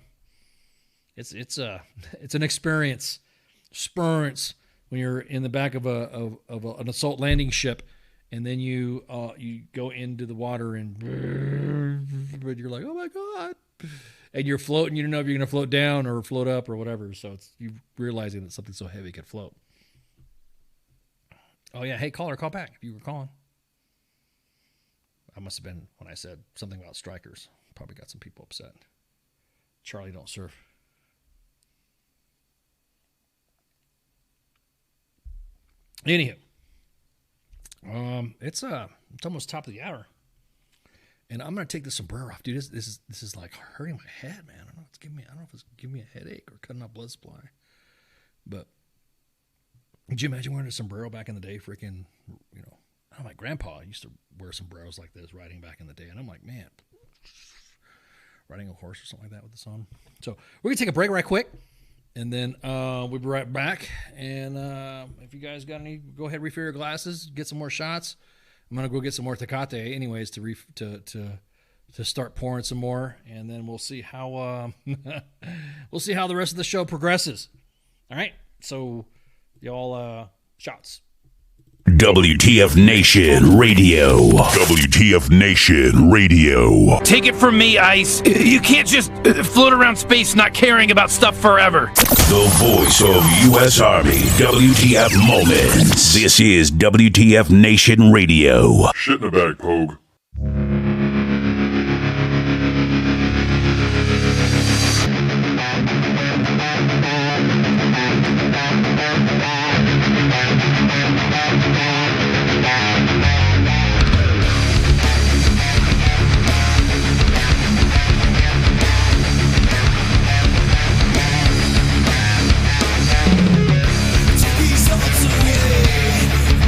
experience. When you're in the back of an assault landing ship, and then you go into the water and you're like, oh my god, and you're floating. You don't know if you're going to float down or float up or whatever. So it's you realizing that something so heavy could float. Oh yeah, hey caller, call back if you were calling. I must have been when I said something about strikers. Probably got some people upset. Charlie don't surf. Anywho, it's almost top of the hour, and I'm gonna take the sombrero off, dude. This is like hurting my head, man. I don't know if it's giving me a headache or cutting off blood supply. But could you imagine wearing a sombrero back in the day? Freaking, my grandpa used to wear sombreros like this riding back in the day, and I'm like, man, riding a horse or something like that with this on. So we're gonna take a break right quick. And then we'll be right back. And if you guys got any, go ahead, refill your glasses, get some more shots. I'm gonna go get some more Tecate, anyways, to start pouring some more, and then we'll see how the rest of the show progresses. All right, so y'all shots. WTF Nation Radio. WTF Nation Radio. Take it from me, Ice. You can't just float around space not caring about stuff forever. The voice of U.S. Army. WTF Moments. This is WTF Nation Radio. Shit in the bag, Pogue.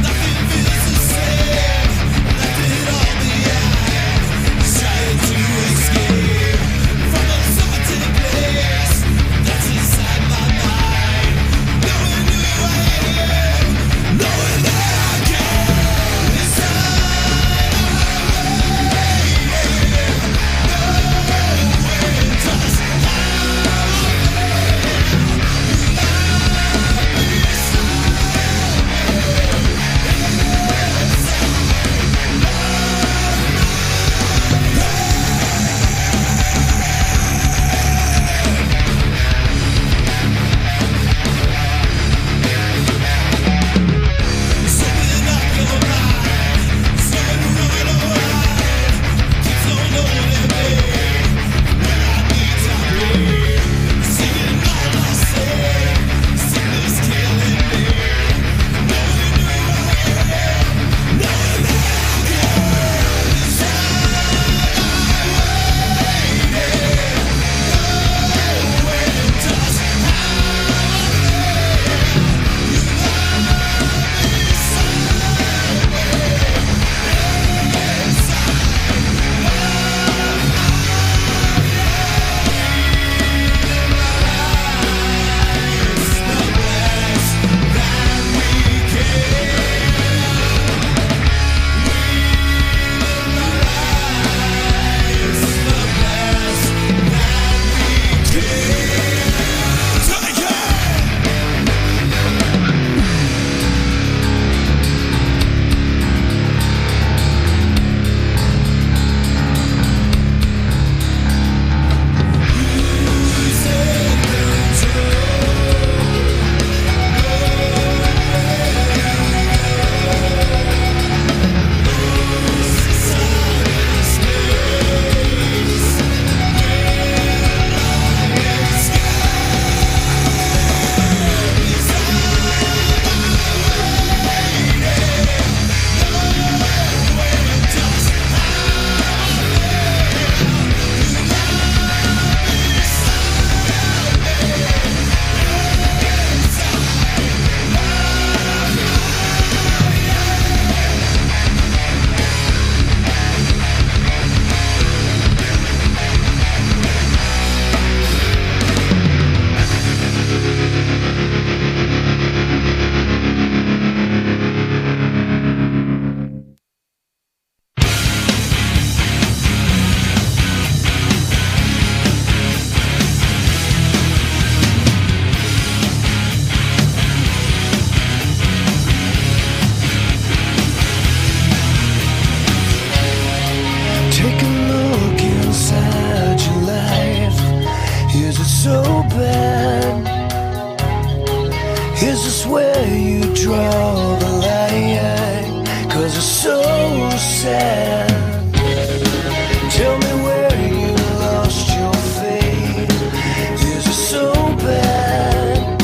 Nothing feels the same. Let it all be Is it so bad? Is this where you draw the line? 'Cause it's so sad. Tell me where you lost your faith. Is it so bad?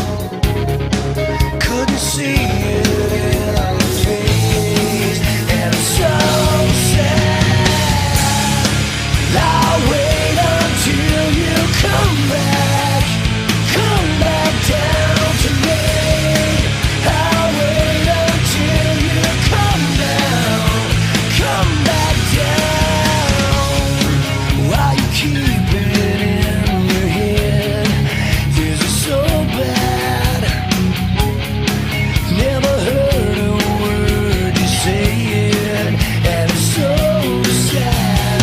Couldn't see it in your face. And it's so sad. I'll wait until you come back down to me. I'll wait until you come back down. While you keep it in your head, is it so bad? Never heard a word you say it, and it's so sad.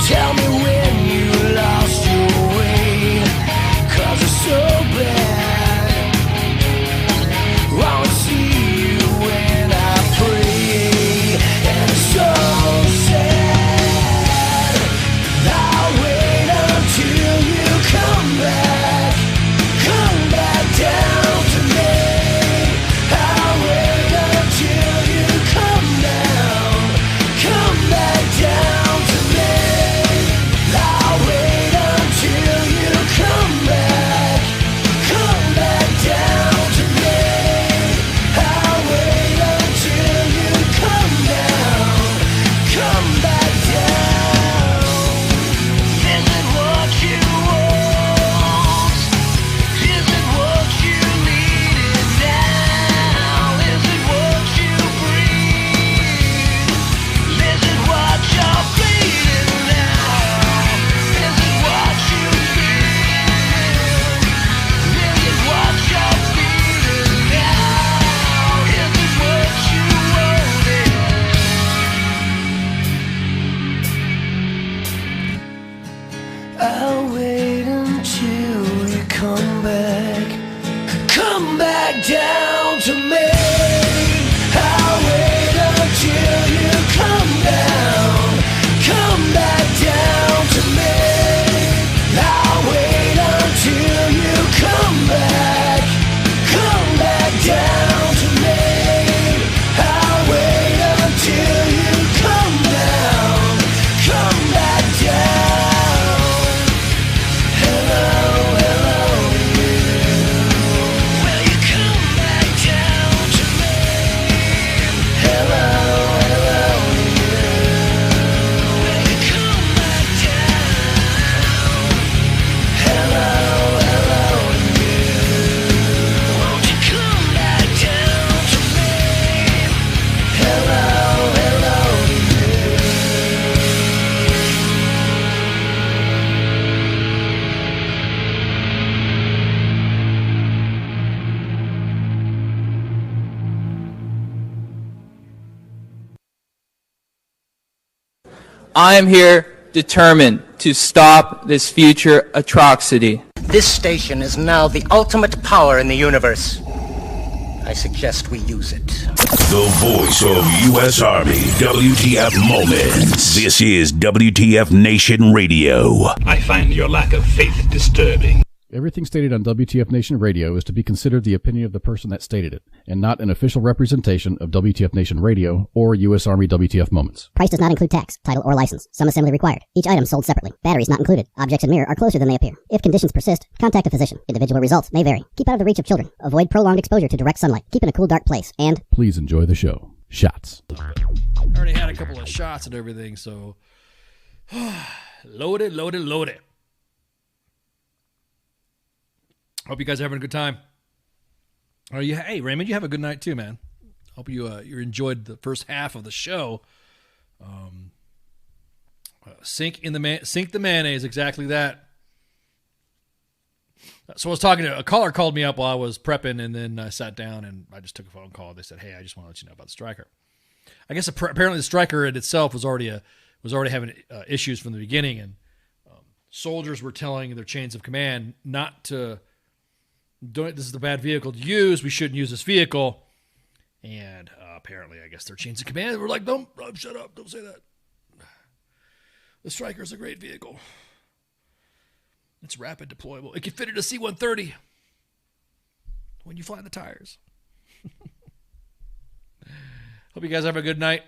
Tell me when you lost your way, 'cause it's so bad. Wanna see you when I pray, and it's so sad. I'll wait until you come back down to me. I'll wait until you come back down to me. I'll wait until you come back down to me. I'll wait until you come back down. Is it what you want? Is it what you needed now? Is it what you breathe? Is it what you're bleeding now? Is it what you feel? Is it what you're feeling now? Is it what you wanted? I'll wait until you come back down to me. I'll wait until you come back down to me. I'll wait until you come back down to me. I'll wait until you come back down. Hello, will you come back down to me? Hello, will you come back down? Hello, won't you come back down to me? Hello. I am here determined to stop this future atrocity. This station is now the ultimate power in the universe. I suggest we use it. The voice of U.S. Army, WTF Moments. This is WTF Nation Radio. I find your lack of faith disturbing. Everything stated on WTF Nation Radio is to be considered the opinion of the person that stated it, and not an official representation of WTF Nation Radio or U.S. Army WTF Moments. Price does not include tax, title, or license. Some assembly required. Each item sold separately. Batteries not included. Objects in mirror are closer than they appear. If conditions persist, contact a physician. Individual results may vary. Keep out of the reach of children. Avoid prolonged exposure to direct sunlight. Keep in a cool, dark place. And please enjoy the show. Shots. I already had a couple of shots and everything, so load it. Hope you guys are having a good time. Hey, Raymond, you have a good night too, man. Hope you enjoyed the first half of the show. Sink the mayonnaise, exactly that. So I was talking to a caller, called me up while I was prepping, and then I sat down and I just took a phone call. They said, "Hey, I just want to let you know about the Striker." I guess apparently the Striker in itself was already having issues from the beginning, and soldiers were telling their chains of command not to. This is the bad vehicle to use. We shouldn't use this vehicle. And apparently, I guess their chains of command were like, "Don't shut up! Don't say that. The Striker is a great vehicle." It's rapid deployable. It can fit in a C-130 when you fly the tires. Hope you guys have a good night.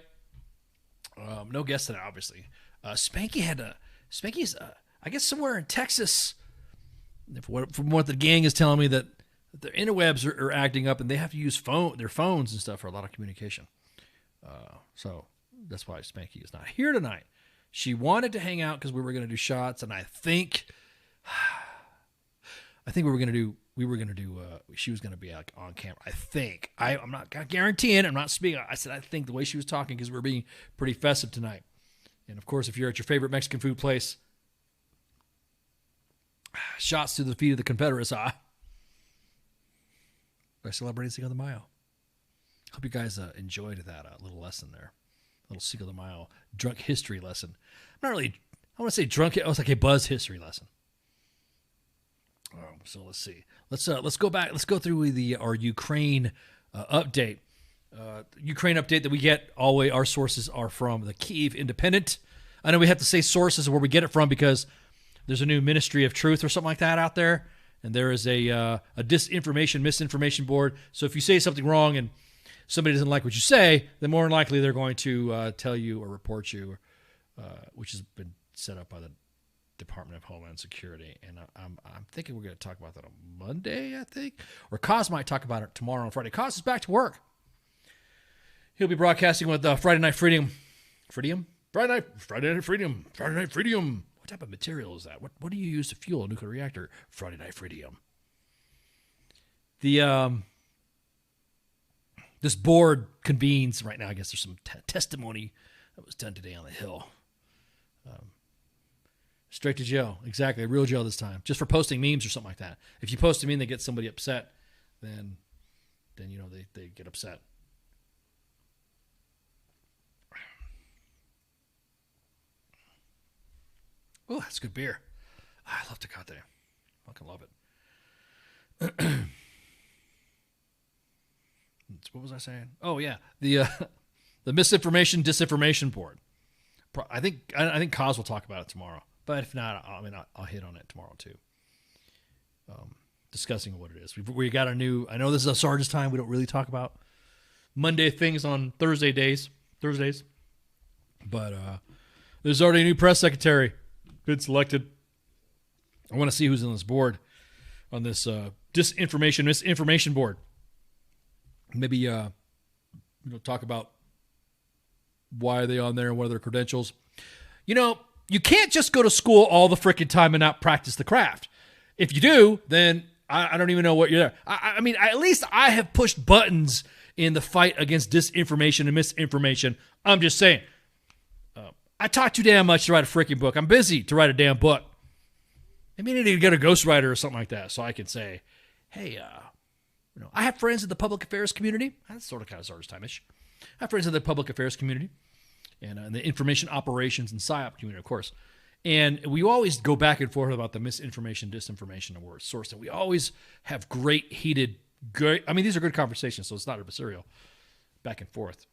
No guests tonight, obviously. Spanky's, I guess, somewhere in Texas. From what the gang is telling me, that the interwebs are acting up and they have to use their phones and stuff for a lot of communication. So that's why Spanky is not here tonight. She wanted to hang out because we were going to do shots, and I think we were going to do. She was going to be like on camera. I think. I'm not guaranteeing. I'm not speaking. I said I think the way she was talking, because we're being pretty festive tonight. And of course, if you're at your favorite Mexican food place, shots to the feet of the Confederates, by celebrating Cinco De Mayo. Hope you guys enjoyed that little lesson there, little Cinco De Mayo drunk history lesson. I'm not really. I want to say drunk. It was like a buzz history lesson. So let's see. Let's go back. Let's go through our Ukraine update. Ukraine update that we get always. Our sources are from the Kyiv Independent. I know we have to say sources where we get it from because there's a new Ministry of Truth or something like that out there, and there is a disinformation, misinformation board. So if you say something wrong and somebody doesn't like what you say, then more than likely they're going to tell you or report you, which has been set up by the Department of Homeland Security. And I'm thinking we're going to talk about that on Monday, I think. Or Kaz might talk about it tomorrow on Friday. Kaz is back to work. He'll be broadcasting with Friday Night Freedom. Friday Night Freedom. What type of material is that? What do you use to fuel a nuclear reactor? Friday Night Freedom. This board convenes right now. I guess there's some testimony that was done today on the Hill. Straight to jail. Exactly. Real jail this time. Just for posting memes or something like that. If you post a meme that gets somebody upset, then they get upset. Oh, that's good beer. I love Tecate. Fucking love it. What was I saying? Oh yeah, the misinformation disinformation board. I think Kaz will talk about it tomorrow. But if not, I'll hit on it tomorrow too. Discussing what it is. We got a new. I know this is a Sergeant's Time. We don't really talk about Monday things on Thursdays. But there's already a new press secretary been selected. I want to see who's on this board, on this misinformation board. Maybe talk about why are they on there and what are their credentials. You can't just go to school all the freaking time and not practice the craft. If you do, then I don't even know what you're there. I mean, at least I have pushed buttons in the fight against disinformation and misinformation. I'm just saying. I talk too damn much to write a freaking book. I'm busy to write a damn book. Maybe I need to get a ghostwriter or something like that so I can say, hey, I have friends in the public affairs community. That's sort of kind of Sergeant's Time-ish. I have friends in the public affairs community and in the information operations and PSYOP community, of course. And we always go back and forth about the misinformation, disinformation, and source. And we always have great, these are good conversations, so it's not adversarial, back and forth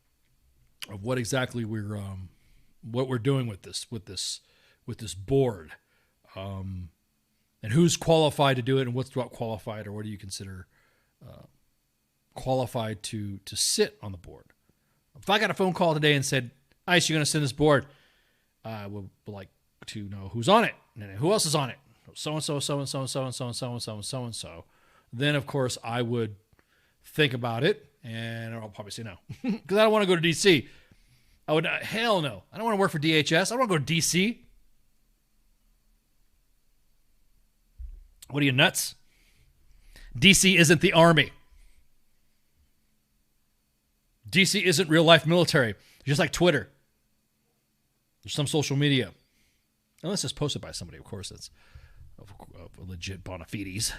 of what exactly what we're doing with this board, and who's qualified to do it, and what's not qualified, or what do you consider qualified to sit on the board. If I got a phone call today and said, "Ice, you're going to send this board," I would like to know who's on it and who else is on it. So and so, so and so, and so and so, and so and so, and so and so. Then, of course, I would think about it, and I'll probably say no because I don't want to go to DC. Hell no. I don't want to work for DHS. I don't want to go to DC. What are you, nuts? DC isn't the Army. DC isn't real life military. Just like Twitter. There's some social media. Unless it's posted by somebody, of course, that's of a legit bona fides.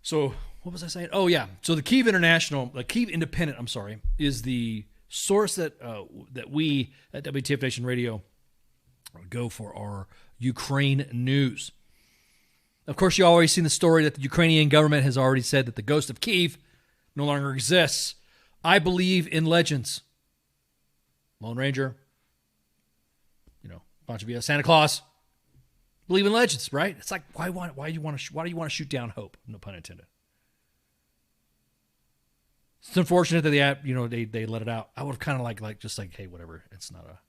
So, what was I saying? Oh, yeah. So the Kyiv Independent, is the source that we at WTF Nation Radio go for our Ukraine news. Of course, you always seen the story that the Ukrainian government has already said that the ghost of Kyiv no longer exists. I believe in legends. Lone Ranger, bunch of Santa Claus, Believe in legends, right? It's like, why do you want to shoot down hope? No pun intended. It's unfortunate that they let it out. I would have kind of like just like, hey, whatever. It's not a.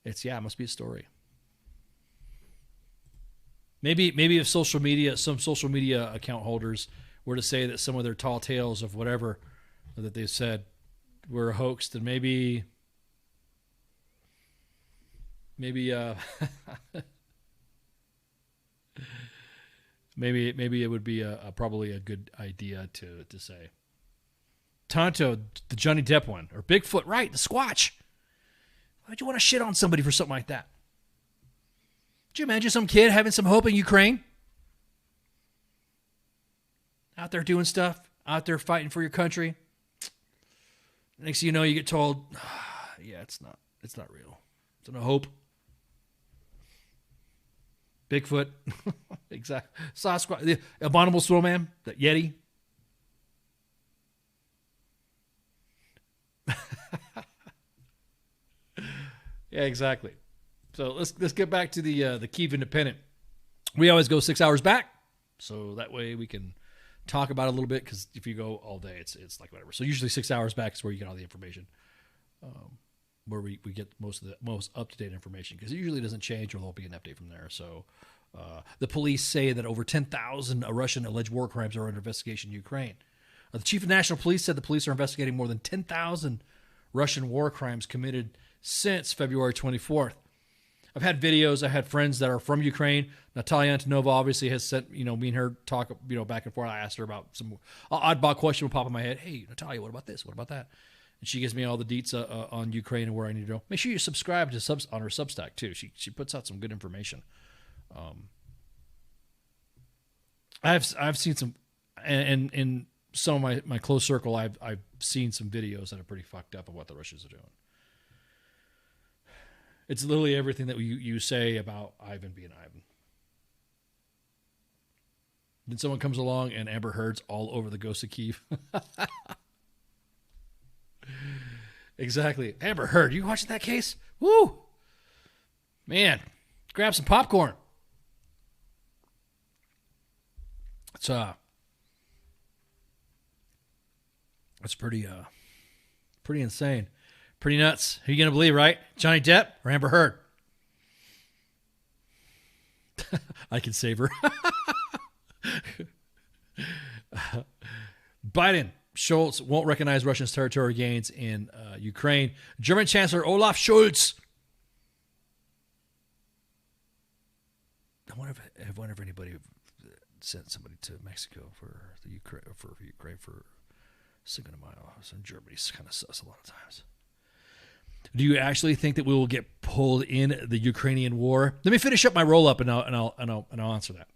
It must be a story. Maybe if some social media account holders were to say that some of their tall tales of whatever that they said were a hoax, then maybe maybe it would be probably a good idea to say. Tonto, the Johnny Depp one, or Bigfoot, right? The Squatch. Why'd you want to shit on somebody for something like that? Could you imagine some kid having some hope in Ukraine? Out there doing stuff, out there fighting for your country. Next thing you know, you get told, it's not real. It's no hope. Bigfoot. Exactly. Sasquatch, the abominable snowman, the Yeti. Yeah, exactly. So let's get back to the Kyiv Independent. We always go 6 hours back, so that way we can talk about it a little bit. Because if you go all day, it's like whatever. So usually 6 hours back is where you get all the information, where we get most up to date information. Because it usually doesn't change, or there'll be an update from there. So the police say that over 10,000 Russian alleged war crimes are under investigation in Ukraine. The chief of national police said the police are investigating more than 10,000 Russian war crimes committed since February 24th. I've had videos. I had friends that are from Ukraine. Natalia Antonova obviously has sent, me and her talk, back and forth. I asked her about some oddball question would pop in my head. Hey, Natalia, what about this? What about that? And she gives me all the deets on Ukraine and where I need to go. Make sure you subscribe to on her Substack too. She puts out some good information. I've seen some, and in some of my close circle, I've seen some videos that are pretty fucked up of what the Russians are doing. It's literally everything that you say about Ivan being Ivan. Then someone comes along and Amber Heard's all over the ghost of Kyiv. Exactly. Amber Heard, you watching that case? Woo! Man, grab some popcorn. It's pretty insane. Pretty nuts. Who are you going to believe, right? Johnny Depp or Amber Heard? I can save her. Biden, Scholz won't recognize Russia's territorial gains in Ukraine. German Chancellor Olaf Scholz. I wonder if anybody sent somebody to Mexico for Ukraine for Cinco de Mayo. So in Germany, it's kind of sus a lot of times. Do you actually think that we will get pulled in the Ukrainian war? Let me finish up my roll up, and I'll answer that.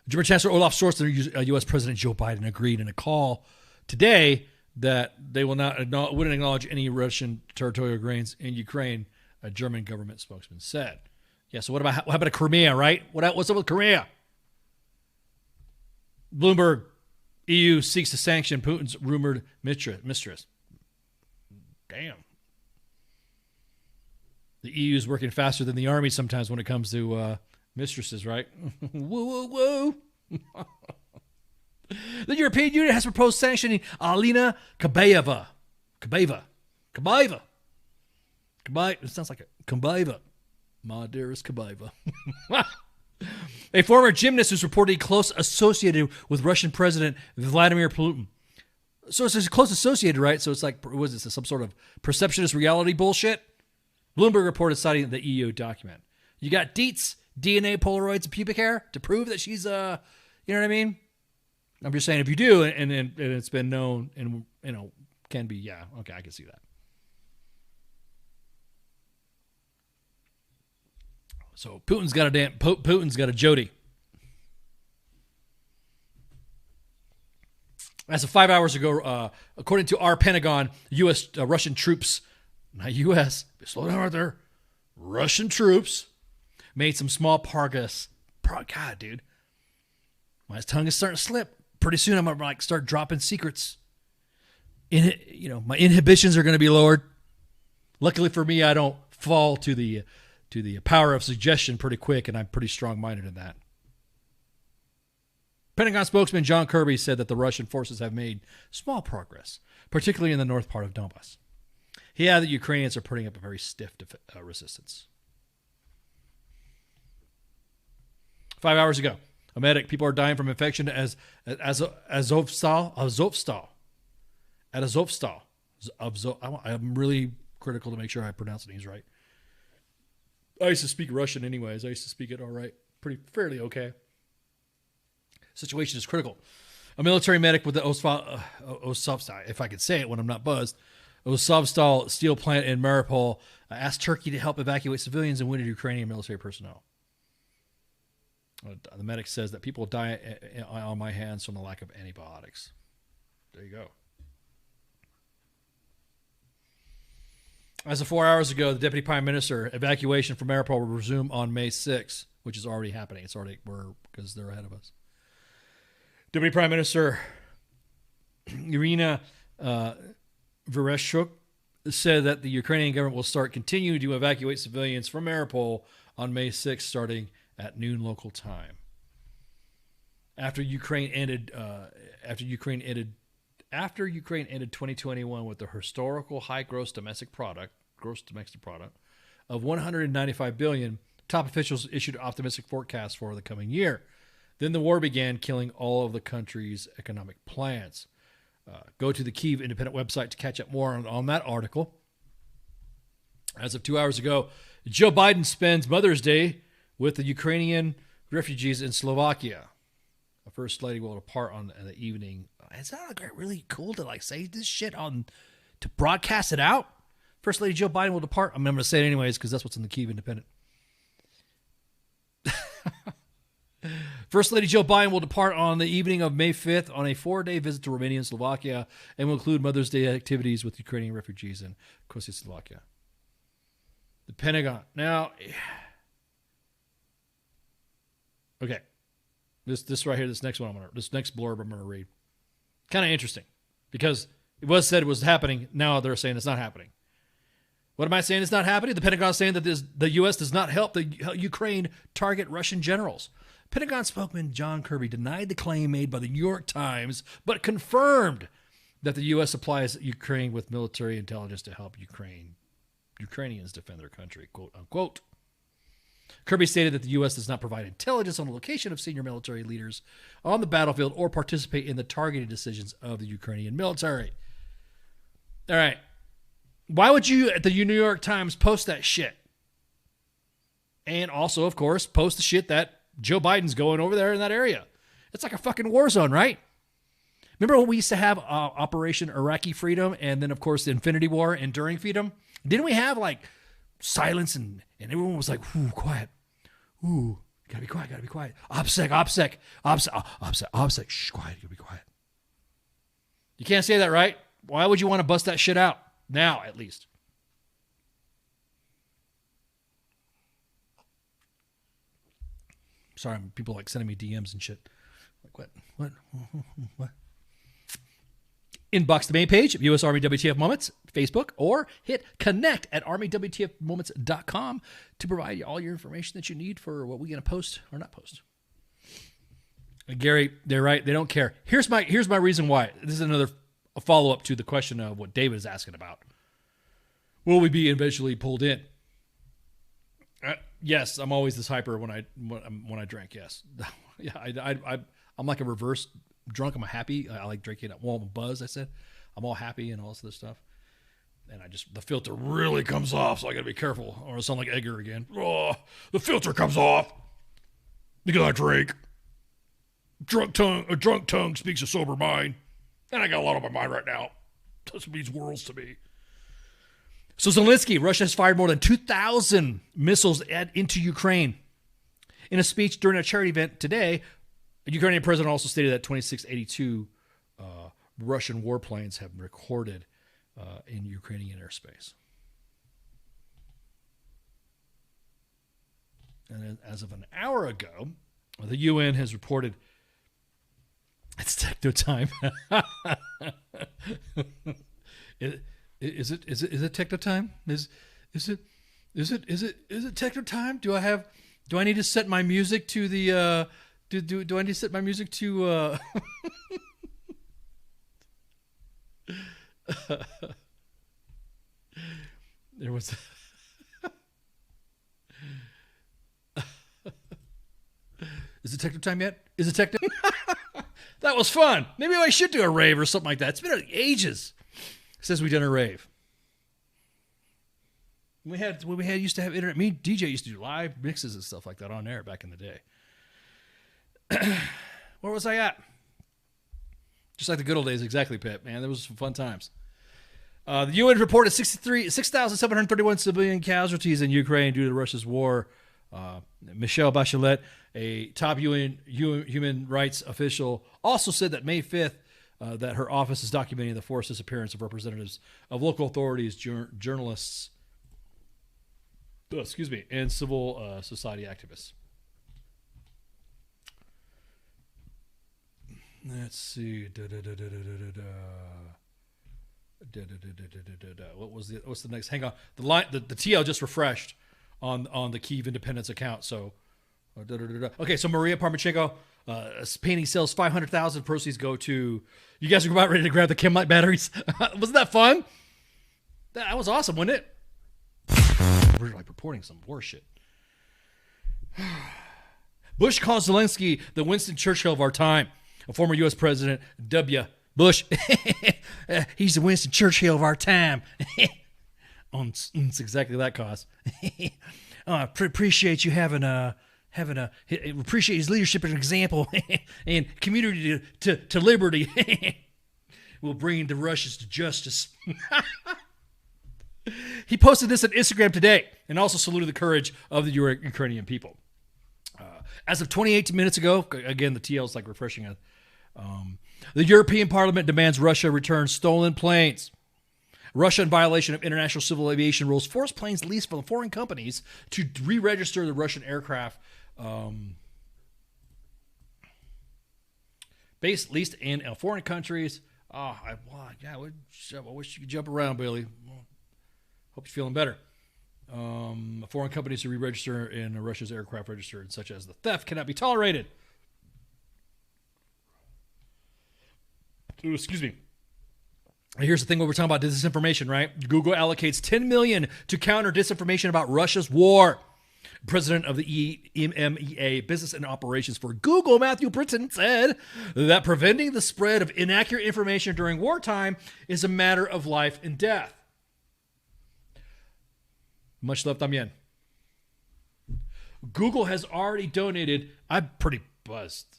German Chancellor Olaf Scholz and U.S. President Joe Biden agreed in a call today that they wouldn't acknowledge any Russian territorial gains in Ukraine. A German government spokesman said. Yeah. So what about Crimea? Right? What's up with Crimea? Bloomberg, EU seeks to sanction Putin's rumored mistress. Damn. The EU is working faster than the army sometimes when it comes to mistresses, right? Whoa, whoa, whoa. The European Union has proposed sanctioning Alina Kabayeva. It sounds like a Kabayeva. My dearest Kabayeva. A former gymnast who's reportedly close associated with Russian President Vladimir Putin. So it's close associated, right? So it's like, was this some sort of perceptionist reality bullshit? Bloomberg reported citing the EU document. You got deets, DNA, Polaroids, and pubic hair to prove that she's, you know what I mean? I'm just saying, if you do, and it's been known, and can be, yeah, okay, I can see that. So Putin's got a Jody. As of 5 hours ago, according to our Pentagon, Russian troops, not U.S., slow down right there, Russian troops made some small progress. God, dude, my tongue is starting to slip. Pretty soon, I'm gonna start dropping secrets. My inhibitions are gonna be lowered. Luckily for me, I don't fall to the to the power of suggestion pretty quick, and I'm pretty strong-minded in that. Pentagon spokesman John Kirby said that the Russian forces have made small progress, particularly in the north part of Donbass. He added that Ukrainians are putting up a very stiff resistance. 5 hours ago, a medic, people are dying from infection at Azovstal. I'm really critical to make sure I pronounce these right. I used to speak Russian anyways. I used to speak it all right, fairly okay. Situation is critical. A military medic with the Azovstal, if I could say it when I'm not buzzed, Azovstal steel plant in Mariupol asked Turkey to help evacuate civilians and wounded Ukrainian military personnel. The medic says that people die on my hands from the lack of antibiotics. There you go. As of 4 hours ago, the Deputy Prime Minister, evacuation from Mariupol will resume on May 6th, which is already happening. Because they're ahead of us. Deputy Prime Minister Irina Vereshchuk said that the Ukrainian government will continue to evacuate civilians from Mariupol on May 6th, starting at noon local time. After Ukraine ended 2021 with a historical high gross domestic product of $195 billion, top officials issued optimistic forecasts for the coming year. Then the war began, killing all of the country's economic plans. Go to the Kyiv Independent website to catch up more on that article. As of 2 hours ago, Joe Biden spends Mother's Day with the Ukrainian refugees in Slovakia. The First Lady will depart on the evening. It's not really cool to say this shit to broadcast it out. First Lady Joe Biden will depart. I'm going to say it anyways because that's what's in the Kyiv Independent. First Lady Joe Biden will depart on the evening of May 5th on a 4-day visit to Romania and Slovakia and will include Mother's Day activities with Ukrainian refugees in Slovakia. The Pentagon. Now, okay, this right here, this next blurb I'm going to read. Kind of interesting because it was said it was happening. Now they're saying it's not happening. What am I saying? It's not happening. The Pentagon is saying that the U.S. does not help the Ukraine target Russian generals. Pentagon spokesman John Kirby denied the claim made by the New York Times, but confirmed that the U.S. supplies Ukraine with military intelligence to help Ukrainians defend their country, quote unquote. Kirby stated that the U.S. does not provide intelligence on the location of senior military leaders on the battlefield or participate in the targeted decisions of the Ukrainian military. All right. Why would you, at the New York Times, post that shit? And also, of course, post the shit that Joe Biden's going over there in that area. It's like a fucking war zone, right? Remember when we used to have Operation Iraqi Freedom and then, of course, the Infinity War, Enduring Freedom? Didn't we have, silence and everyone was like, ooh, quiet. Ooh, gotta be quiet. OPSEC, shh, quiet, you gotta be quiet. You can't say that, right? Why would you want to bust that shit out? Now, at least. Sorry, people sending me DMs and shit. What? Inbox the main page of U.S. Army WTF Moments, Facebook, or hit connect at armywtfmoments.com to provide all your information that you need for what we're going to post or not post. And Gary, they're right. They don't care. Here's my reason why. This is another follow-up to the question of what David is asking about. Will we be eventually pulled in? Yes, I'm always this hyper when I drink. Yes, yeah, I'm like a reverse drunk. I'm happy. I like drinking. Well, I'm a buzz. I said I'm all happy and all this other stuff, and the filter really comes off. So I got to be careful, or I sound like Edgar again. Oh, the filter comes off because I drink. A drunk tongue speaks a sober mind, and I got a lot on my mind right now. This means worlds to me. So Zelensky, Russia has fired more than 2,000 missiles into Ukraine. In a speech during a charity event today, the Ukrainian president also stated that 2682 Russian warplanes have been recorded in Ukrainian airspace. And as of an hour ago, the UN has reported it's techno time. Is it techno time? Is it? Is it techno time? Do I need to set my music to the do I need to set my music to there was Is it techno time yet? Is it techno? That was fun. Maybe I should do a rave or something like that. It's been ages since we've done a rave. We used to have internet. Me and DJ used to do live mixes and stuff like that on air back in the day. Where was I at? Just like the good old days, exactly, Pip. Man, there was some fun times. The UN reported 6,731 civilian casualties in Ukraine due to Russia's war. Michelle Bachelet, a top UN human rights official, also said that May 5th that her office is documenting the forced disappearance of representatives of local authorities, journalists, and civil society activists. Let's see. What's the next? Hang on. The TL just refreshed on the Kyiv Independence account. So, okay. So Maria Parmachenko, painting sells 500,000. Proceeds go to. You guys are about ready to grab the Chemlight batteries. Wasn't that fun? That was awesome, wasn't it? We're like reporting some war shit. Bush calls Zelensky the Winston Churchill of our time. A former U.S. President, W. Bush. He's the Winston Churchill of our time. It's exactly that cause. Appreciate you appreciate his leadership and example and community to liberty. We'll bring the Russians to justice. He posted this on Instagram today and also saluted the courage of the Ukrainian people. As of 28 minutes ago, again, the TL is like refreshing it. The European Parliament demands Russia return stolen planes. Russia, in violation of international civil aviation rules, forced planes leased from foreign companies to re-register the Russian aircraft leased in foreign countries. I wish you could jump around, Bailey. Hope you're feeling better. Foreign companies to re-register in Russia's aircraft register, such as the theft, cannot be tolerated. Ooh, excuse me. Here's the thing: when we're talking about disinformation, right? Google allocates $10 million to counter disinformation about Russia's war. President of the EMEA Business and Operations for Google, Matthew Britton, said that preventing the spread of inaccurate information during wartime is a matter of life and death. Much love, también. Google has already donated. I'm pretty buzzed,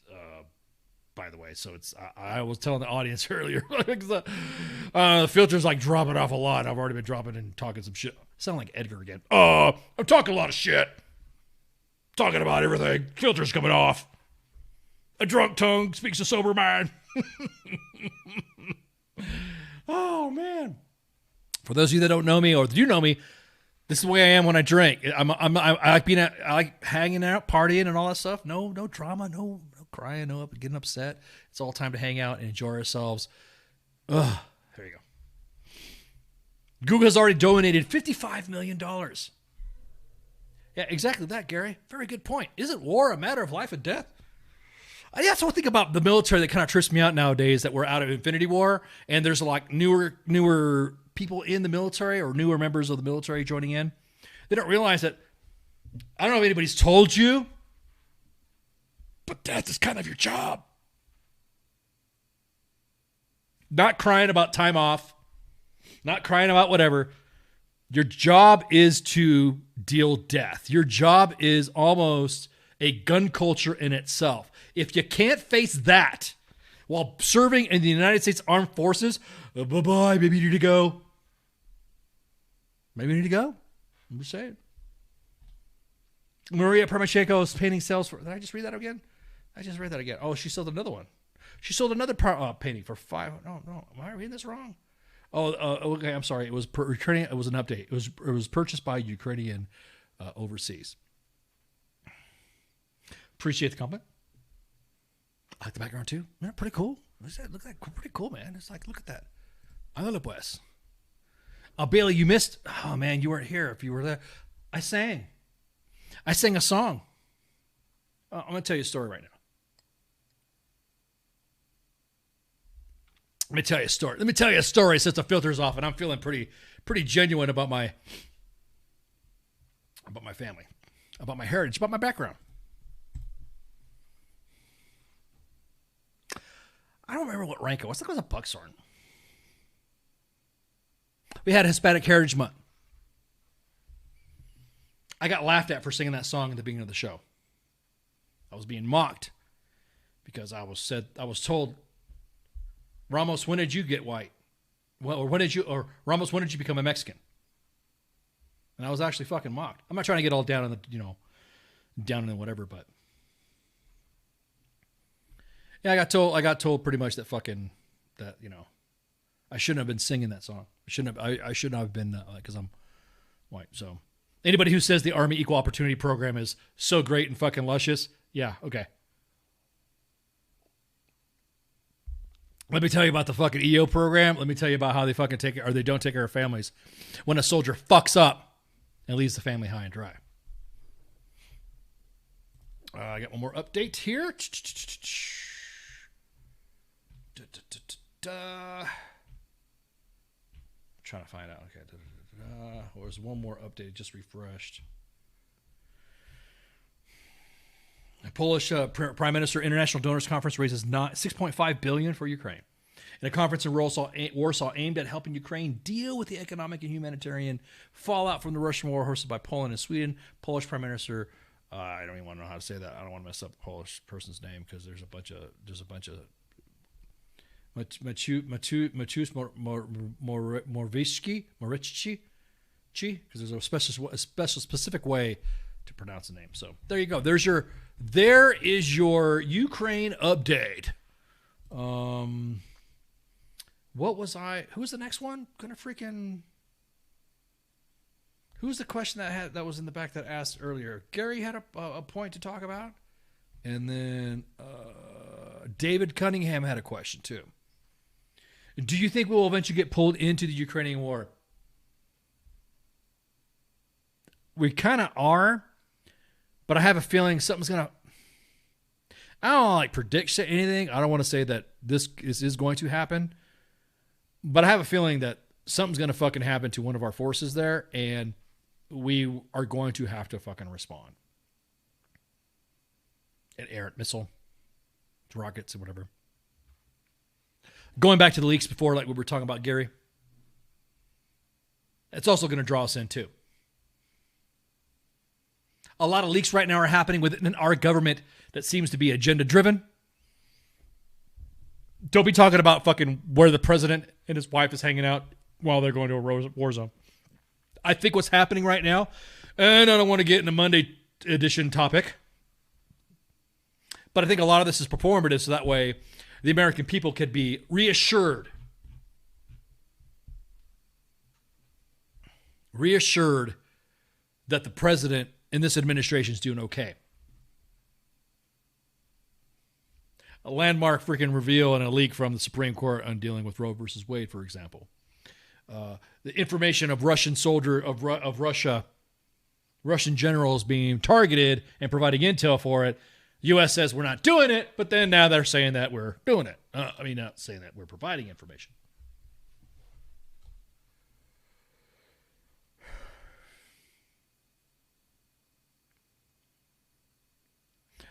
by the way. So I was telling the audience earlier, the filter's like dropping off a lot. I've already been dropping and talking some shit. Sound like Edgar again. I'm talking a lot of shit. Talking about everything. Filter's coming off. A drunk tongue speaks a sober mind. Oh man. For those of you that don't know me or do know me, this is the way I am when I drink. I like hanging out, partying, and all that stuff. No drama, no crying, no getting upset. It's all time to hang out and enjoy ourselves. There you go. Google has already donated $55 million. Yeah, exactly that, Gary. Very good point. Isn't war a matter of life and death? That's what I think about the military that kind of trips me out nowadays, that we're out of Infinity War and there's like newer people in the military or newer members of the military joining in. They don't realize that, I don't know if anybody's told you, but death is kind of your job. Not crying about time off, not crying about whatever. Your job is to deal death. Your job is almost a gun culture in itself. If you can't face that while serving in the United States Armed Forces, bye-bye, maybe you need to go. Maybe you need to go. I'm just saying. Maria Parmachenko's painting sells for... Did I just read that again? I just read that again. Oh, she sold another one. She sold another painting for $5. No. Am I reading this wrong? Oh, okay. I'm sorry. It was returning. It was an update. It was purchased by Ukrainian overseas. Appreciate the comment. I like the background too. Yeah, pretty cool. Look at that. Pretty cool, man. It's like, look at that. Ándale pues. Bailey, you missed. Oh man, you weren't here. If you were there, I sang a song. I'm going to tell you a story right now. Let me tell you a story since the filter's off and I'm feeling pretty genuine about my family, about my heritage, about my background. I don't remember what rank it was. I think it was a buckshorn. We had Hispanic Heritage Month. I got laughed at for singing that song at the beginning of the show. I was being mocked because I was told, Ramos, when did you get white? Well, Ramos, when did you become a Mexican? And I was actually fucking mocked. I'm not trying to get all down on the, down in whatever, but yeah, I got told pretty much that I shouldn't have been singing that song. I shouldn't have been because I'm white. So anybody who says the Army Equal Opportunity Program is so great and fucking luscious, yeah, okay. Let me tell you about the fucking EO program. Let me tell you about how they fucking they don't take care of families when a soldier fucks up and leaves the family high and dry. I got one more update here. Trying to find out. Okay. There's one more update. Just refreshed. The Polish Prime Minister International Donors Conference raises $6.5 billion for Ukraine. In a conference in Warsaw aimed at helping Ukraine deal with the economic and humanitarian fallout from the Russian war hosted by Poland and Sweden, Polish Prime Minister, I don't even want to know how to say that. I don't want to mess up a Polish person's name because there's a bunch of Maciusz Morawiecki, because there's a specific way to pronounce the name. So there you go. There is your Ukraine update. Who was the next one? Who's the question that was in the back that asked earlier? Gary had a point to talk about. And then David Cunningham had a question too. Do you think we'll eventually get pulled into the Ukrainian war? We kind of are, but I have a feeling something's going to... I don't want to predict anything. I don't want to say that this is going to happen, but I have a feeling that something's going to fucking happen to one of our forces there, and we are going to have to fucking respond. An errant missile, rockets, or whatever. Going back to the leaks before, like we were talking about, Gary, it's also going to draw us in too. A lot of leaks right now are happening within our government that seems to be agenda driven. Don't be talking about fucking where the president and his wife is hanging out while they're going to a war zone. I think what's happening right now, and I don't want to get into Monday edition topic, but I think a lot of this is performative so that way the American people could be reassured that the president in this administration is doing okay. A landmark freaking reveal and a leak from the Supreme Court on dealing with Roe versus Wade, for example. The information of Russian generals being targeted and providing intel for it. The U.S. says we're not doing it, but then now they're saying that we're doing it. Not saying that we're providing information.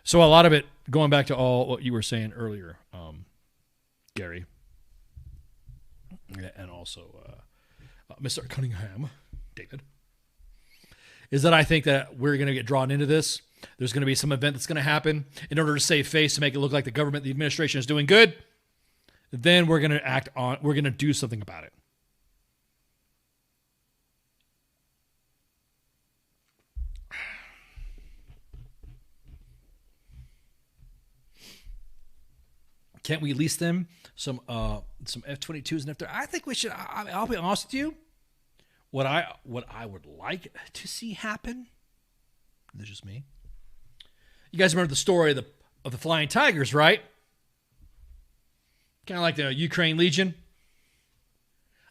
So a lot of it, going back to all what you were saying earlier, Gary, and also Mr. Cunningham, David, is that I think that we're going to get drawn into this. There's going to be some event that's going to happen in order to save face, to make it look like the government, the administration is doing good. Then we're going to we're going to do something about it. Can't we lease them some F-22s and F-35? I think we should. I'll be honest with you. What I would like to see happen. This is just me. You guys remember the story of the Flying Tigers, right? Kind of like the Ukraine Legion.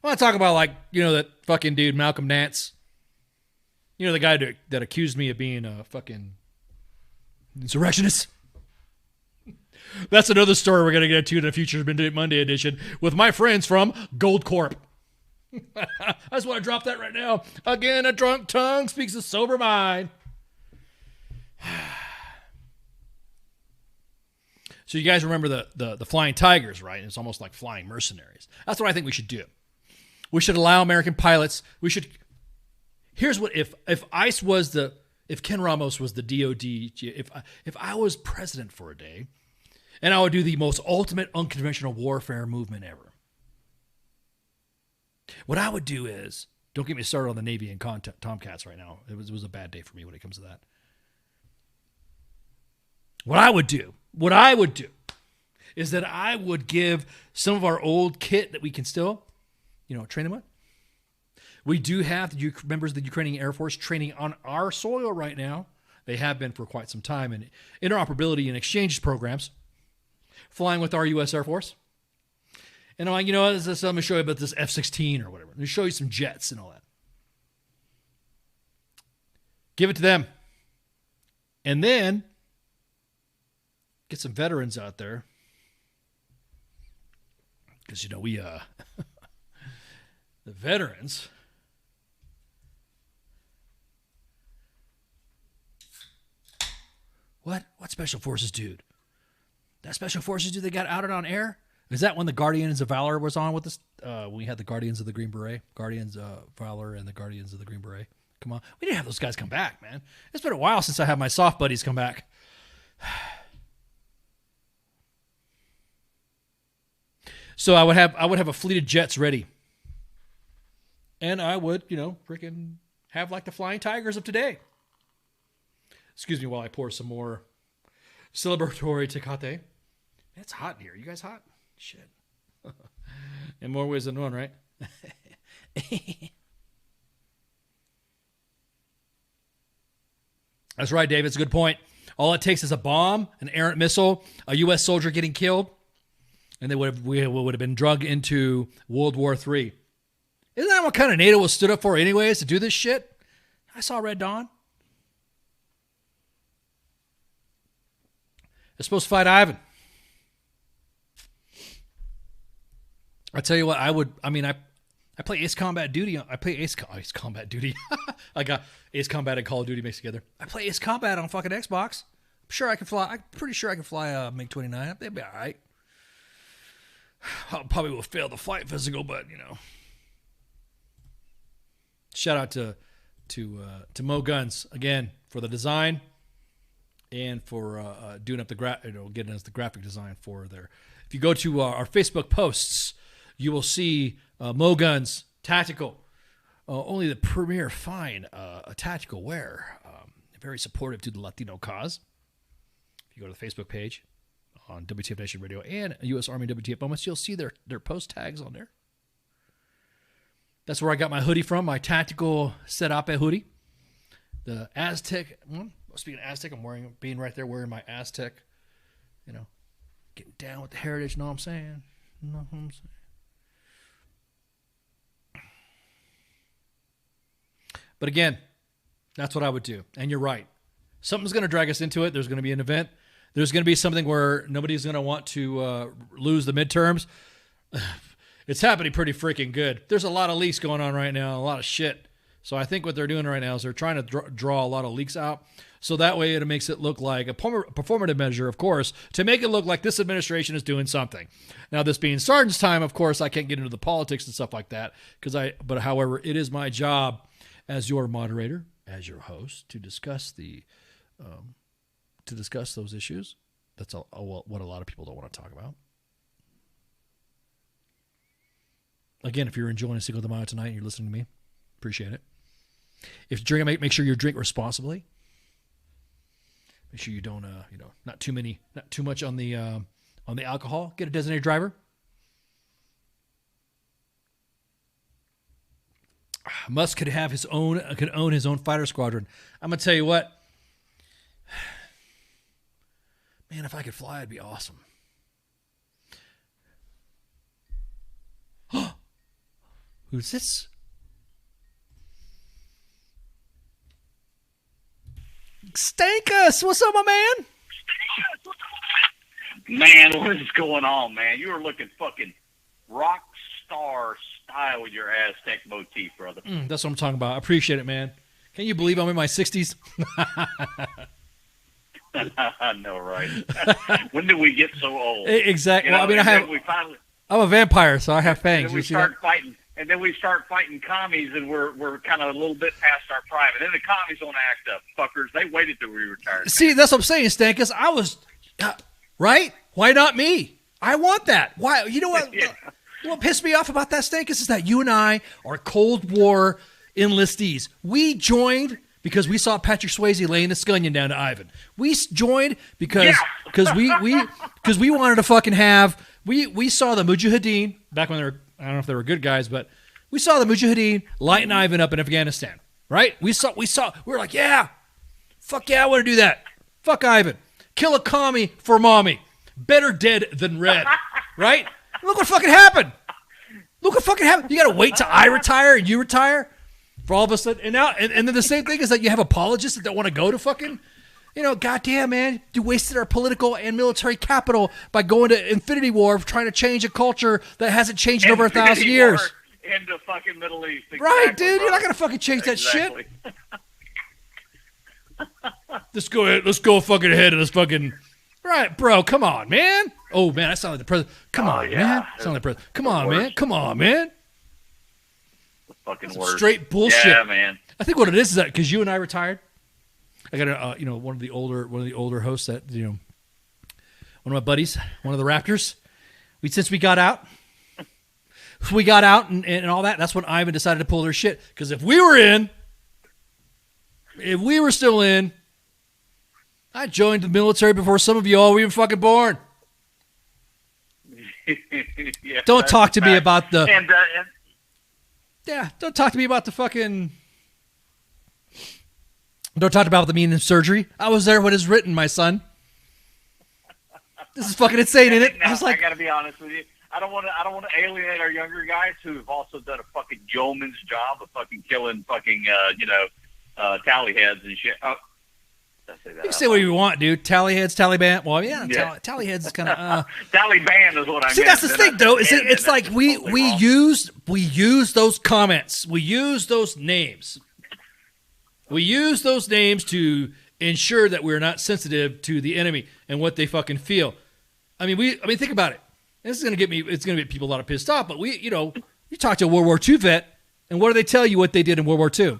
I want to talk about that fucking dude Malcolm Nance. You know, the guy that accused me of being a fucking insurrectionist? That's another story we're going to get to in a future Midnight Monday edition with my friends from Gold Corp. I just want to drop that right now. Again, a drunk tongue speaks a sober mind. So you guys remember the flying tigers, right? It's almost like flying mercenaries. That's what I think we should do. We should allow American pilots. Here's what if ICE was if Ken Ramos was the DOD, if I was president for a day, and I would do the most ultimate unconventional warfare movement ever. What I would do is, don't get me started on the Navy and Tomcats right now. It was a bad day for me when it comes to that. What I would do is that I would give some of our old kit that we can still, train them with. We do have members of the Ukrainian Air Force training on our soil right now. They have been for quite some time in interoperability and exchange programs, flying with our U.S. Air Force. And I'm like, let me show you about this F-16 or whatever. Let me show you some jets and all that. Give it to them. And then get some veterans out there. Because, the veterans. What Special Forces dude? That Special Forces dude that got outed on air? Is that when the Guardians of Valor was on with us? We had the Guardians of the Green Beret. Guardians of Valor and the Guardians of the Green Beret. Come on. We didn't have those guys come back, man. It's been a while since I had my soft buddies come back. So I would have a fleet of jets ready. And I would, freaking have like the Flying Tigers of today. Excuse me while I pour some more celebratory Tecate. It's hot in here. You guys hot? Shit. In more ways than one, right? That's right, Dave. It's a good point. All it takes is a bomb, an errant missile, a U.S. soldier getting killed, and we would have been drugged into World War III. Isn't that what kind of NATO was stood up for anyways, to do this shit? I saw Red Dawn. They're supposed to fight Ivan. I tell you what, I play Ace Combat Duty. I play Ace Combat Duty. I got Ace Combat and Call of Duty mixed together. I play Ace Combat on fucking Xbox. I'm pretty sure I can fly a MiG-29. They'd be all right. I probably will fail the flight physical, but shout out to Mo Guns again for the design and for doing up getting us the graphic design for there. If you go to our Facebook posts, you will see Mo Guns Tactical, only the premier fine tactical wear, very supportive to the Latino cause. If you go to the Facebook page on WTF Nation Radio and U.S. Army WTF Moments, you'll see their post tags on there. That's where I got my hoodie from, my tactical Serape hoodie. The Aztec, speaking of Aztec, being right there wearing my Aztec, getting down with the heritage, know what I'm saying? But again, that's what I would do. And you're right. Something's going to drag us into it. There's going to be an event. There's going to be something where nobody's going to want to lose the midterms. It's happening pretty freaking good. There's a lot of leaks going on right now, a lot of shit. So I think what they're doing right now is they're trying to draw a lot of leaks out. So that way it makes it look like a performative measure, of course, to make it look like this administration is doing something. Now, this being Sergeant's Time, of course, I can't get into the politics and stuff like that. But however, it is my job as your moderator, as your host, to discuss those issues. That's what a lot of people don't want to talk about. Again, if you're enjoying Cinco De Mayo tonight and you're listening to me, appreciate it. If you're drinking, make sure you drink responsibly. Make sure you don't, not too much on the alcohol. Get a designated driver. Musk could own his own fighter squadron. I'm gonna tell you what, man. If I could fly, it'd be awesome. Who's this? Stankus, what's up, my man? Man, what is going on, man? You are looking fucking rock star style with your Aztec motif, brother. That's what I'm talking about. I appreciate it, man. Can you believe I'm in my 60s? I know, right? When did we get so old? Exactly. You know, well, I mean, I'm a vampire, so I have fangs. And then we start fighting commies, and we're kind of a little bit past our prime. And then the commies don't act up, fuckers. They waited till we retired. See, that's what I'm saying, Stankus. I was right. Why not me? I want that. Why? You know what? Yeah. What pissed me off about that, Stankus, is that you and I are Cold War enlistees. We joined because we saw Patrick Swayze laying the scunion down to Ivan. We joined because we wanted to fucking have. We saw the Mujahideen back when they were. I don't know if they were good guys, but we saw the Mujahideen lighting Ivan up in Afghanistan. Right? We were like, yeah, fuck yeah, I want to do that. Fuck Ivan. Kill a commie for mommy. Better dead than red. Right? Look what fucking happened. Look what fucking happened. You got to wait till I retire and you retire for all of us. And now, and then the same thing is that you have apologists that don't want to go to fucking, goddamn, man, you wasted our political and military capital by going to Infinity War trying to change a culture that hasn't changed in over 1,000 years. Into fucking Middle East. Exactly, right, dude. Bro. You're not going to fucking change that shit. Let's go fucking ahead of this fucking... Right, bro, come on, man. Oh, man, I sound like the president. Come on, man. I sound like the president. Come on, man. Come on, man. Fucking worse. Straight bullshit. Yeah, man. I think what it is that because you and I retired, I got one of the older hosts that one of my buddies, one of the Raptors. Since we got out and all that. That's when Ivan decided to pull their shit. Because if we were still in, I joined the military before some of you all were even fucking born. Yeah, don't talk to me about the. And don't talk to me about the fucking. Don't talk about the meaning of surgery. I was there when it's written, my son. This is fucking insane, isn't it? Now, I was like, I gotta be honest with you. I don't want to alienate our younger guys who have also done a fucking yeoman's job of fucking killing fucking tally heads and shit. You can say what you want, dude. Tally heads, Taliban. Well, yeah. Tally heads is kind of. Taliban is what I mean. See, that's the thing, though. It's like we use those comments. We use those names. We use those names to ensure that we're not sensitive to the enemy and what they fucking feel. I mean, think about it. This is gonna get me. It's gonna get people a lot of pissed off. But you talk to a World War II vet, and what do they tell you? What they did in World War II?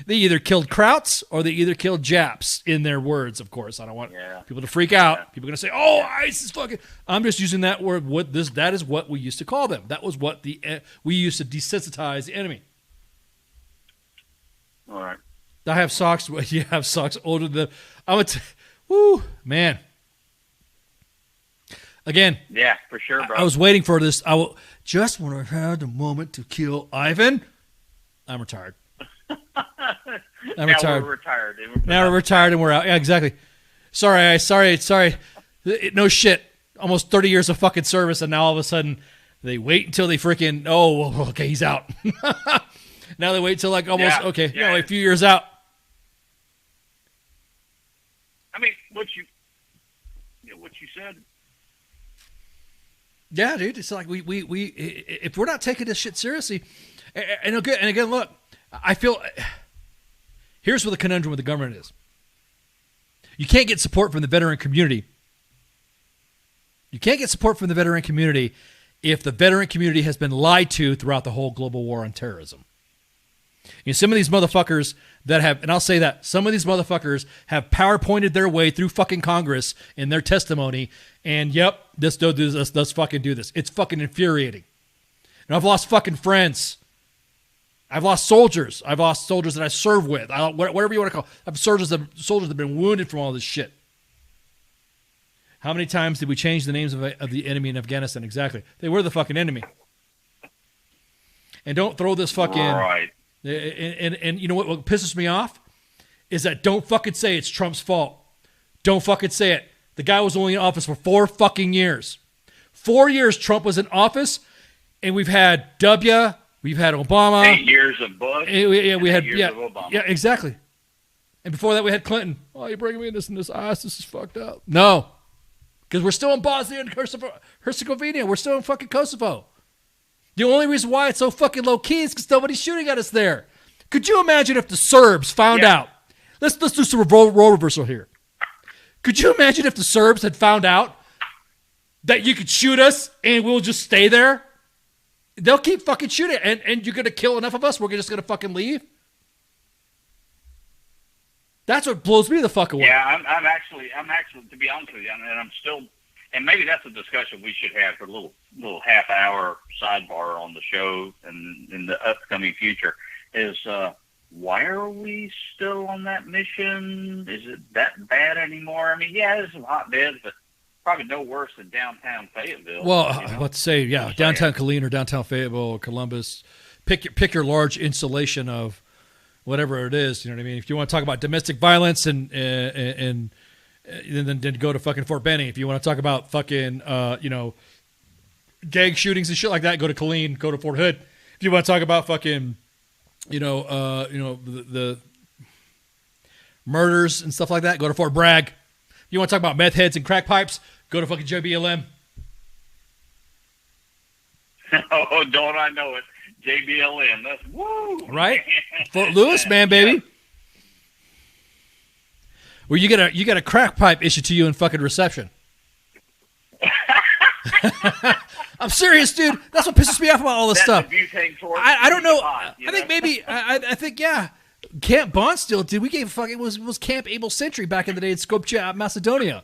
They either killed Krauts or they either killed Japs, in their words, of course. I don't want people to freak out. Yeah. People are going to say, oh, ISIS fucking... I'm just using that word. That is what we used to call them. That was what we used to desensitize the enemy. All right. I have socks. You have socks older than... Woo, man. Again. Yeah, for sure, bro. I was waiting for this. Just when I had the moment to kill Ivan, I'm retired. I'm retired. We're retired. Now we're retired and we're out. Yeah, exactly. Sorry. No shit. Almost 30 years of fucking service, and now all of a sudden they wait until they freaking. Oh, okay, he's out. Now they wait till like almost like a few years out. I mean, what you said. Yeah, dude. It's like we if we're not taking this shit seriously, and again, look. I feel here's what the conundrum with the government is. You can't get support from the veteran community. You can't get support from the veteran community if the veteran community has been lied to throughout the whole global war on terrorism. Some of these motherfuckers that have, and I'll say that, some of these motherfuckers have PowerPointed their way through fucking Congress in their testimony, and let's fucking do this. It's fucking infuriating. And I've lost fucking friends. I've lost soldiers. I've lost soldiers that I serve with. Whatever you want to call. I've soldiers that have been wounded from all this shit. How many times did we change the names of the enemy in Afghanistan? Exactly. They were the fucking enemy. And don't throw this fucking... Right. And you know what pisses me off? Is that don't fucking say it's Trump's fault. Don't fucking say it. The guy was only in office for 4 fucking years. 4 years Trump was in office, and we've had We've had Obama. 8 years of Bush. We had years of Obama. Yeah, exactly. And before that, we had Clinton. Oh, you're bringing me this ice. This is fucked up. No. Because we're still in Bosnia and Herzegovina. We're still in fucking Kosovo. The only reason why it's so fucking low-key is because nobody's shooting at us there. Could you imagine if the Serbs found out? Let's do some role reversal here. Could you imagine if the Serbs had found out that you could shoot us and we'll just stay there? They'll keep fucking shooting. And you're going to kill enough of us, we're just going to fucking leave? That's what blows me the fuck away. Yeah, I'm actually, to be honest with you, and I'm still, and maybe that's a discussion we should have for a little half-hour sidebar on the show and in the upcoming future, is why are we still on that mission? Is it that bad anymore? I mean, yeah, there's some hotbeds, but probably no worse than downtown Fayetteville. Well, let's say, downtown Killeen or downtown Fayetteville or Columbus. Pick your large installation of whatever it is, you know what I mean? If you want to talk about domestic violence and then go to fucking Fort Benning. If you want to talk about fucking, gang shootings and shit like that, go to Killeen, go to Fort Hood. If you want to talk about fucking, the murders and stuff like that, go to Fort Bragg. If you want to talk about meth heads and crack pipes, go to fucking JBLM. Oh, don't I know it? JBLM, that's woo! Right? Fort Lewis, man, baby. Where you get a crack pipe issued to you in fucking reception. I'm serious, dude. That's what pisses me off about all this stuff. I don't know. I think maybe I think Camp Bondsteel, dude. We gave fucking was Camp Able Sentry back in the day in Skopje, Macedonia.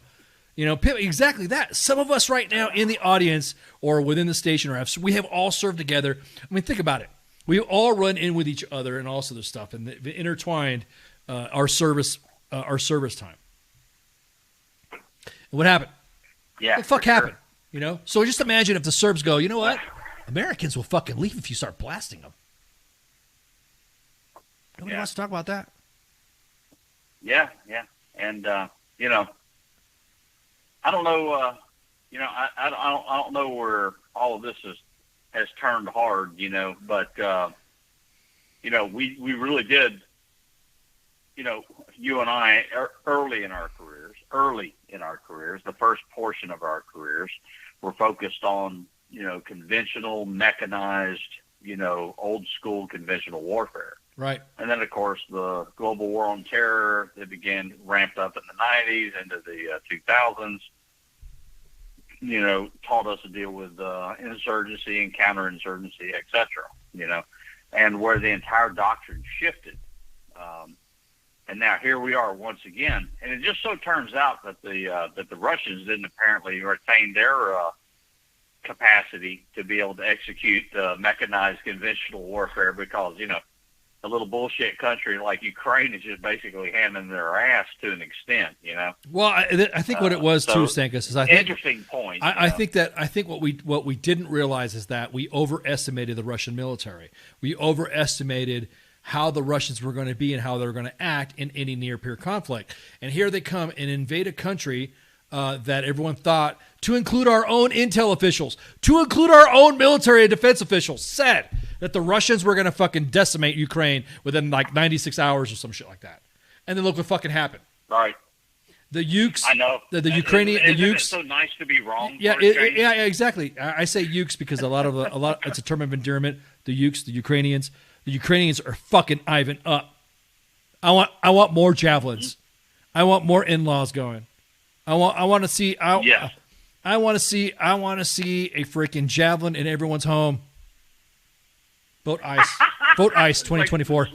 You know, exactly that. Some of us right now in the audience or within the station we have all served together. I mean, think about it. We all run in with each other and all this other stuff, and intertwined our service time. And what happened? Yeah, what the fuck happened? You know. So just imagine if the Serbs go, you know what? Americans will fucking leave if you start blasting them. Nobody wants to talk about that. Yeah, and I don't know. I don't know where all of this has turned hard. But we really did. You and I early in our careers, the first portion of our careers, were focused on conventional, mechanized, old school conventional warfare. Right. And then, of course, the global war on terror that ramped up in the 90s into the 2000s, taught us to deal with insurgency and counterinsurgency, et cetera, and where the entire doctrine shifted. And now here we are once again. And it just so turns out that the Russians didn't apparently retain their capacity to be able to execute mechanized conventional warfare because, a little bullshit country like Ukraine is just basically handing their ass to an extent, Well, I think what it was too, Stankus, is I think interesting point. I think what we didn't realize is that we overestimated the Russian military. We overestimated how the Russians were going to be and how they were going to act in any near-peer conflict. And here they come and invade a country that everyone thought, to include our own intel officials, to include our own military and defense officials, said that the Russians were going to fucking decimate Ukraine within like 96 hours or some shit like that. And then look what fucking happened. Right. The Ukes. I know. The Ukrainian. The Ukes. It's so nice to be wrong. Yeah, exactly. I say Ukes because a lot it's a term of endearment. The Ukes, the Ukrainians. The Ukrainians are fucking Ivan up. I want more javelins. I want more in-laws going. I want to see. I want to see a freaking javelin in everyone's home. Vote ICE. Vote ICE 2024.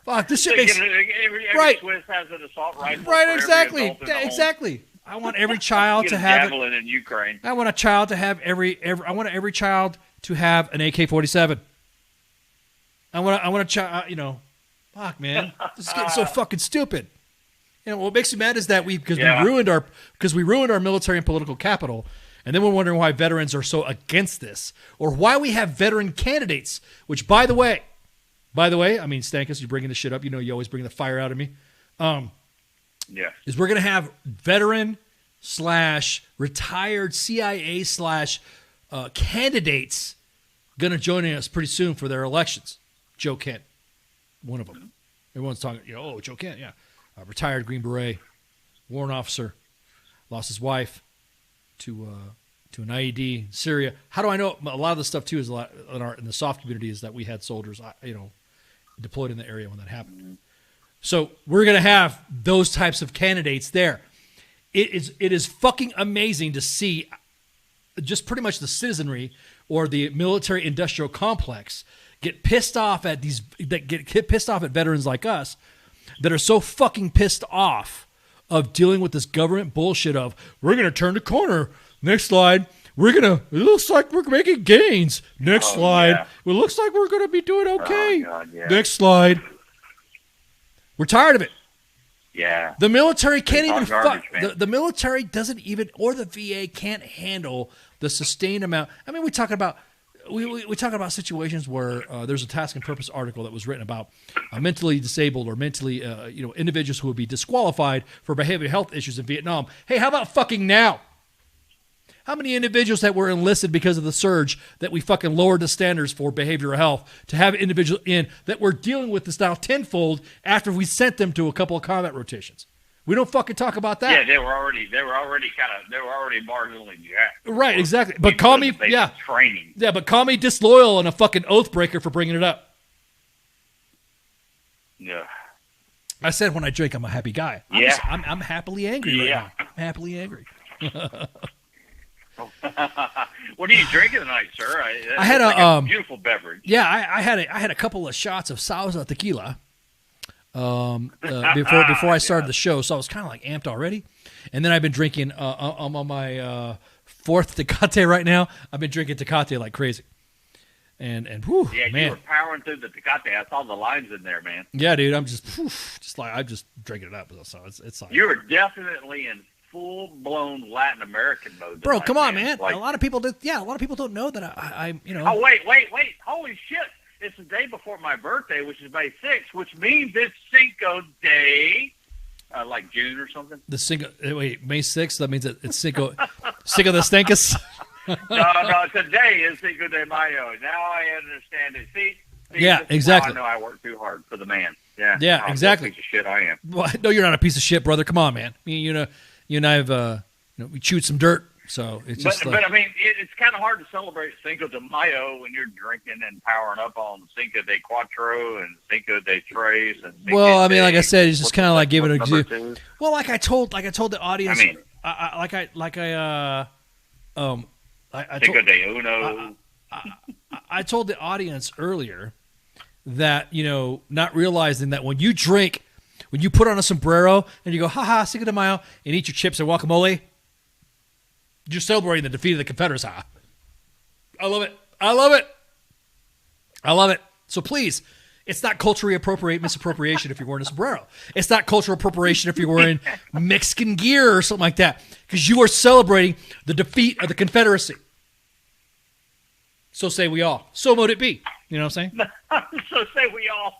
Fuck, this shit makes every right. Swiss has an assault rifle. Right, exactly. Exactly. I want every child to have javelin in Ukraine. I want a child to have every child to have an AK-47. I want a child, fuck, man. This is getting so fucking stupid. What makes me mad is that we ruined our military and political capital, and then we're wondering why veterans are so against this, or why we have veteran candidates. Which, by the way, I mean, Stankus, you're bringing this shit up. You always bring the fire out of me. Is we're gonna have veteran / retired CIA / candidates gonna join us pretty soon for their elections. Joe Kent, one of them. Everyone's talking, oh, Joe Kent, yeah. Retired Green Beret, warrant officer, lost his wife to an IED in Syria. How do I know? A lot of the stuff, too, is in the soft community is that we had soldiers, deployed in the area when that happened. So we're going to have those types of candidates there. It is fucking amazing to see just pretty much the citizenry or the military industrial complex get pissed off at veterans like us that are so fucking pissed off of dealing with this government bullshit of we're going to turn the corner. Next slide. It looks like we're making gains. Next slide. Yeah. It looks like we're going to be doing okay. Oh, God, yeah. Next slide. We're tired of it. Yeah. The military can't even the military doesn't even, or the VA can't handle the sustained amount. I mean, we talk about situations where there's a task and purpose article that was written about mentally disabled or mentally individuals who would be disqualified for behavioral health issues in Vietnam. Hey, how about fucking now? How many individuals that were enlisted because of the surge that we fucking lowered the standards for behavioral health to have individuals in that we're dealing with this now tenfold after we sent them to a couple of combat rotations? We don't fucking talk about that. Yeah, they were already marginally jacked. Right, exactly. But call me, training. Yeah, but call me disloyal and a fucking oath breaker for bringing it up. Yeah. I said when I drink, I'm a happy guy. I'm happily angry right now. I'm happily angry. What are you drinking tonight, sir? I had a beautiful beverage. Yeah, I had a couple of shots of Sauza tequila before I started the show, so I was kind of like amped already. And then I've been drinking. I'm on my fourth Tecate right now. I've been drinking Tecate like crazy. And whew, yeah, man. You were powering through the Tecate. I saw the lines in there, man. Yeah, dude, I'm just drinking it up. So it's like you were definitely in full-blown Latin American mode. Bro, come on, man. Like, a lot of people don't know that I. Oh, wait. Holy shit. It's the day before my birthday, which is May 6th, which means it's Cinco Day, like June or something. The Cinco, May 6th? That means it's Cinco de Stankus? No, today is Cinco de Mayo. Now I understand it. See, yeah, exactly. I know I work too hard for the man. Yeah, yeah, exactly. Piece of shit I am. Well, no, you're not a piece of shit, brother. Come on, man. I mean, you and I have, we chewed some dirt, so it's just. But I mean, it's kind of hard to celebrate Cinco de Mayo when you're drinking and powering up on Cinco de Cuatro and Cinco de Tres and. Well, I mean, like I said, it's just kind of like giving it. Well, like I told the audience. I mean, Cinco de Uno. I told the audience earlier that not realizing that when you drink. When you put on a sombrero and you go, ha-ha, Cinco de Mayo, and eat your chips and guacamole, you're celebrating the defeat of the Confederates. Ha. I love it. I love it. I love it. So please, it's not culturally misappropriation if you're wearing a sombrero. It's not cultural appropriation if you're wearing Mexican gear or something like that, because you are celebrating the defeat of the Confederacy. So say we all. So mote it be. You know what I'm saying? So say we all.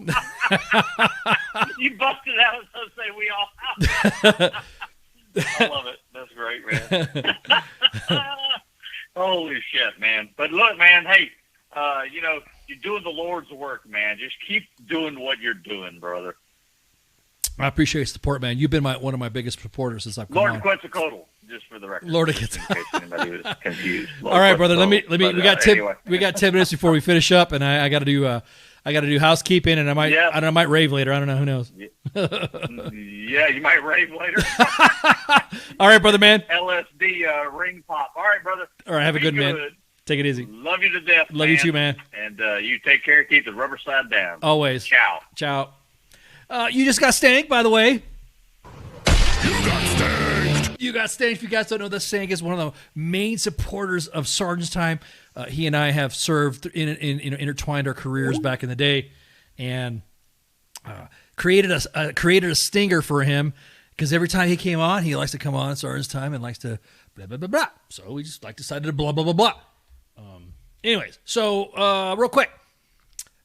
You busted out. So say we all. I love it. That's great, man. Holy shit, man. But look, man, hey, you're doing the Lord's work, man. Just keep doing what you're doing, brother. I appreciate your support, man. You've been one of my biggest supporters since I've come on. Lord Quetzalcoatl, just for the record. Lord in case anybody was confused. All right, brother. Let me. We got 10 minutes before we finish up, and I got to do housekeeping, and I might rave later. I don't know. Who knows? Yeah, you might rave later. All right, brother, man. LSD ring pop. All right, brother. All right, have a good man. Take it easy. Love you to death. Love you too, man. And you take care. Keep the rubber side down. Always. Ciao. Ciao. You just got stanked, by the way. You got stanked. If you guys don't know, Stank is one of the main supporters of Sergeant's Time. He and I have served intertwined our careers back in the day, and created a stinger for him because every time he came on, he likes to come on at Sergeant's Time and likes to blah blah blah blah. So we just decided to blah blah blah blah. Anyways, so real quick,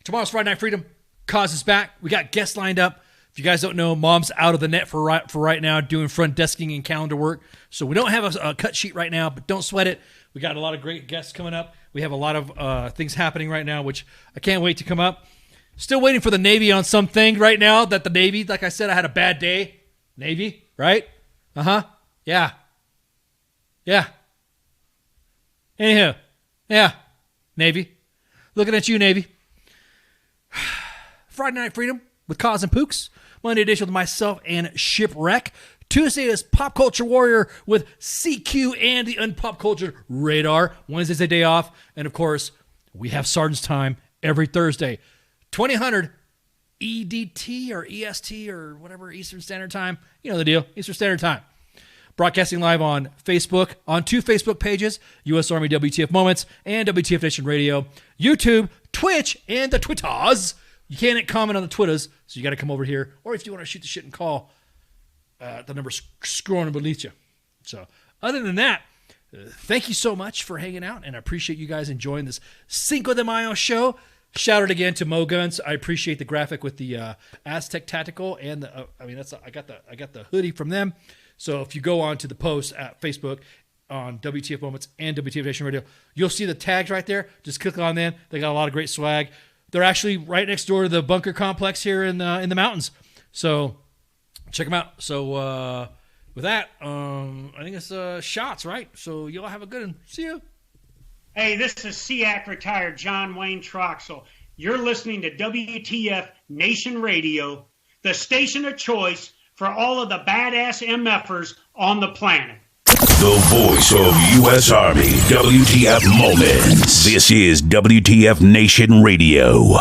tomorrow's Friday Night Freedom. Cause is back. We got guests lined up. If you guys don't know, Mom's out of the net for right now doing front desking and calendar work. So we don't have a cut sheet right now, but don't sweat it. We got a lot of great guests coming up. We have a lot of things happening right now, which I can't wait to come up. Still waiting for the Navy on something right now that the Navy, like I said, I had a bad day. Navy, right? Uh-huh. Yeah. Yeah. Anyhow. Yeah. Navy. Looking at you, Navy. Friday Night Freedom with Cause and Pooks. Monday edition with myself and Shipwreck. Tuesday is Pop Culture Warrior with CQ and the Unpop Culture Radar. Wednesday's a day off. And, of course, we have Sergeant's Time every Thursday. 2000 EDT or EST or whatever, Eastern Standard Time. You know the deal. Eastern Standard Time. Broadcasting live on Facebook, on 2 Facebook pages, U.S. Army WTF Moments and WTF Nation Radio, YouTube, Twitch, and the Twitters. You can't comment on the Twitters, so you got to come over here. Or if you want to shoot the shit and call, the number's scrolling beneath you. So other than that, thank you so much for hanging out, and I appreciate you guys enjoying this Cinco de Mayo show. Shout out again to Mo Guns. I appreciate the graphic with the Aztec Tactical, and the, I got the hoodie from them. So if you go on to the post at Facebook on WTF Moments and WTF Nation Radio, you'll see the tags right there. Just click on them. They got a lot of great swag. They're actually right next door to the bunker complex here in the mountains. So check them out. So with that, I think it's shots, right? So y'all have a good one. See you. Hey, this is SEAC retired John Wayne Troxel. You're listening to WTF Nation Radio, the station of choice for all of the badass MFers on the planet. The voice of U.S. Army, WTF Moments. This is WTF Nation Radio.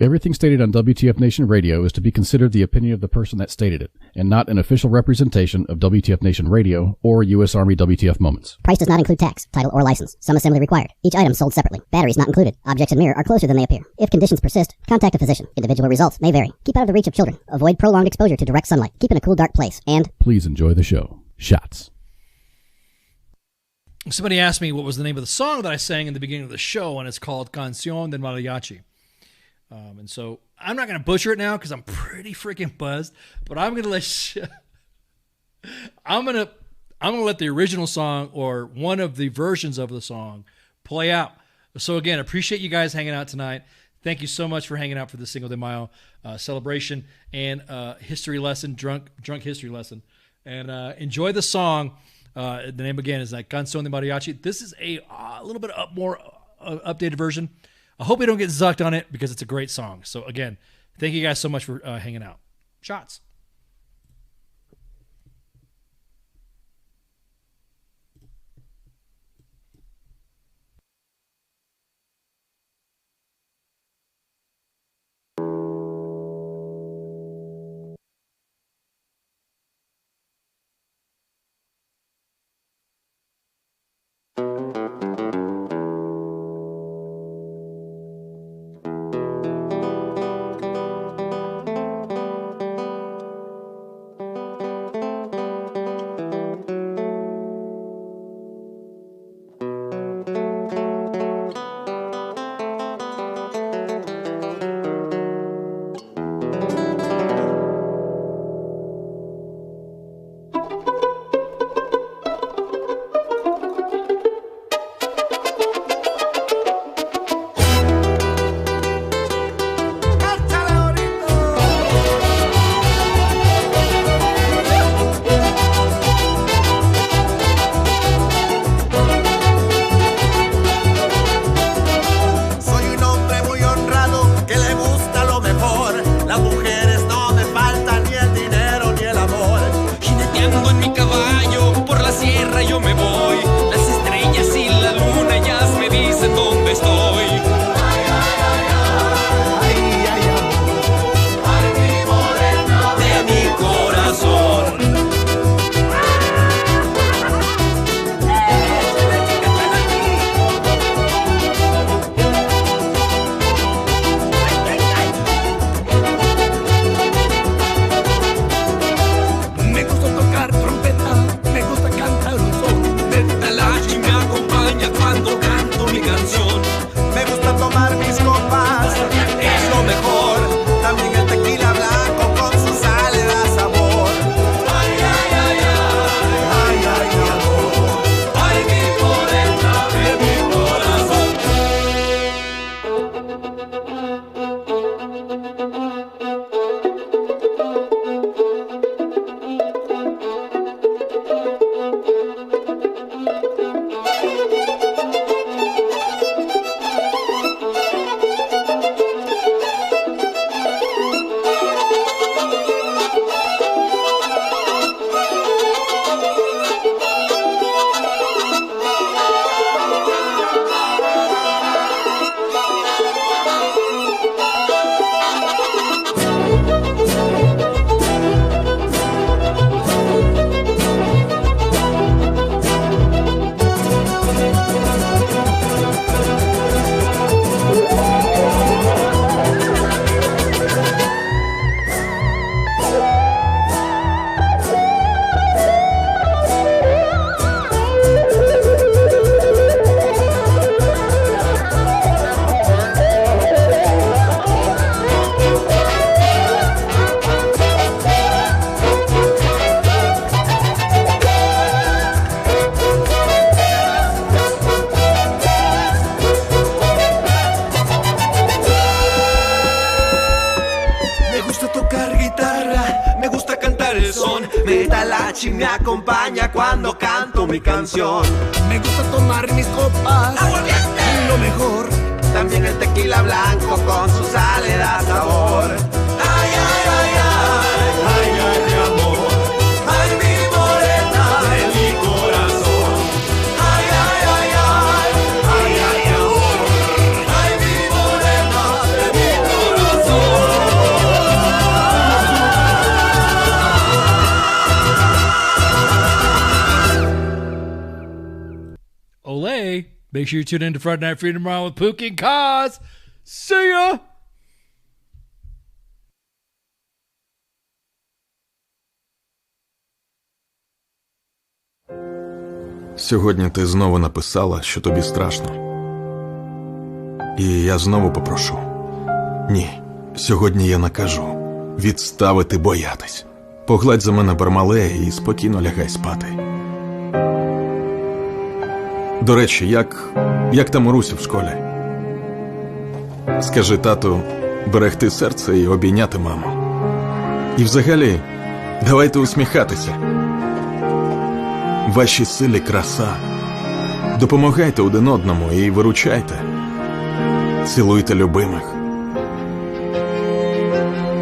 Everything stated on WTF Nation Radio is to be considered the opinion of the person that stated it, and not an official representation of WTF Nation Radio or U.S. Army WTF Moments. Price does not include tax, title, or license. Some assembly required. Each item sold separately. Batteries not included. Objects in mirror are closer than they appear. If conditions persist, contact a physician. Individual results may vary. Keep out of the reach of children. Avoid prolonged exposure to direct sunlight. Keep in a cool, dark place. And please enjoy the show. Shots. Somebody asked me what was the name of the song that I sang in the beginning of the show, and it's called Canción del Mariachi. And so I'm not going to butcher it now because I'm pretty freaking buzzed, but I'm going to let I'm going to let the original song or one of the versions of the song play out. So again, appreciate you guys hanging out tonight. Thank you so much for hanging out for the Cinco de Mayo celebration and history lesson, drunk history lesson. And enjoy the song. The name again is like Canción de Mariachi. This is a little bit more updated version. I hope we don't get zucked on it because it's a great song. So again, thank you guys so much for hanging out. Shots. Metalachi me acompaña cuando canto mi canción. Me gusta tomar mis copas, lo mejor. También el tequila blanco con su sal le da sabor. Ay, ay, ay, ay, ay, ay, mi amor. Ay, mi morena de mi corazón. Ay, ay, ay, ay, ay, ay, amor. Ay, mi morena de mi corazón. Olay. Make sure you tune in to Friday Night Freedom Round with Pookie and Kaz. See ya! Сьогодні ти знову написала, що тобі страшно. І я знову попрошу. Ні, сьогодні я накажу відставити боятись. Погладь за мене Бармалея і спокійно лягай спати. До речі, як там Урусі в школі? Скажи тату берегти серце і обійняти маму. І взагалі, давайте усміхатися. Вашій силі краса. Допомагайте один одному і виручайте. Цілуйте любимих.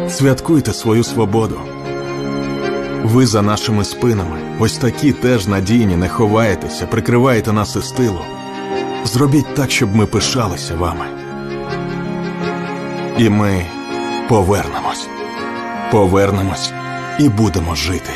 Святкуйте свою свободу. Ви за нашими спинами, ось такі теж надійні, не ховаєтеся, прикриваєте нас із тилу. Зробіть так, щоб ми пишалися вами. І ми повернемось. Повернемось і будемо жити.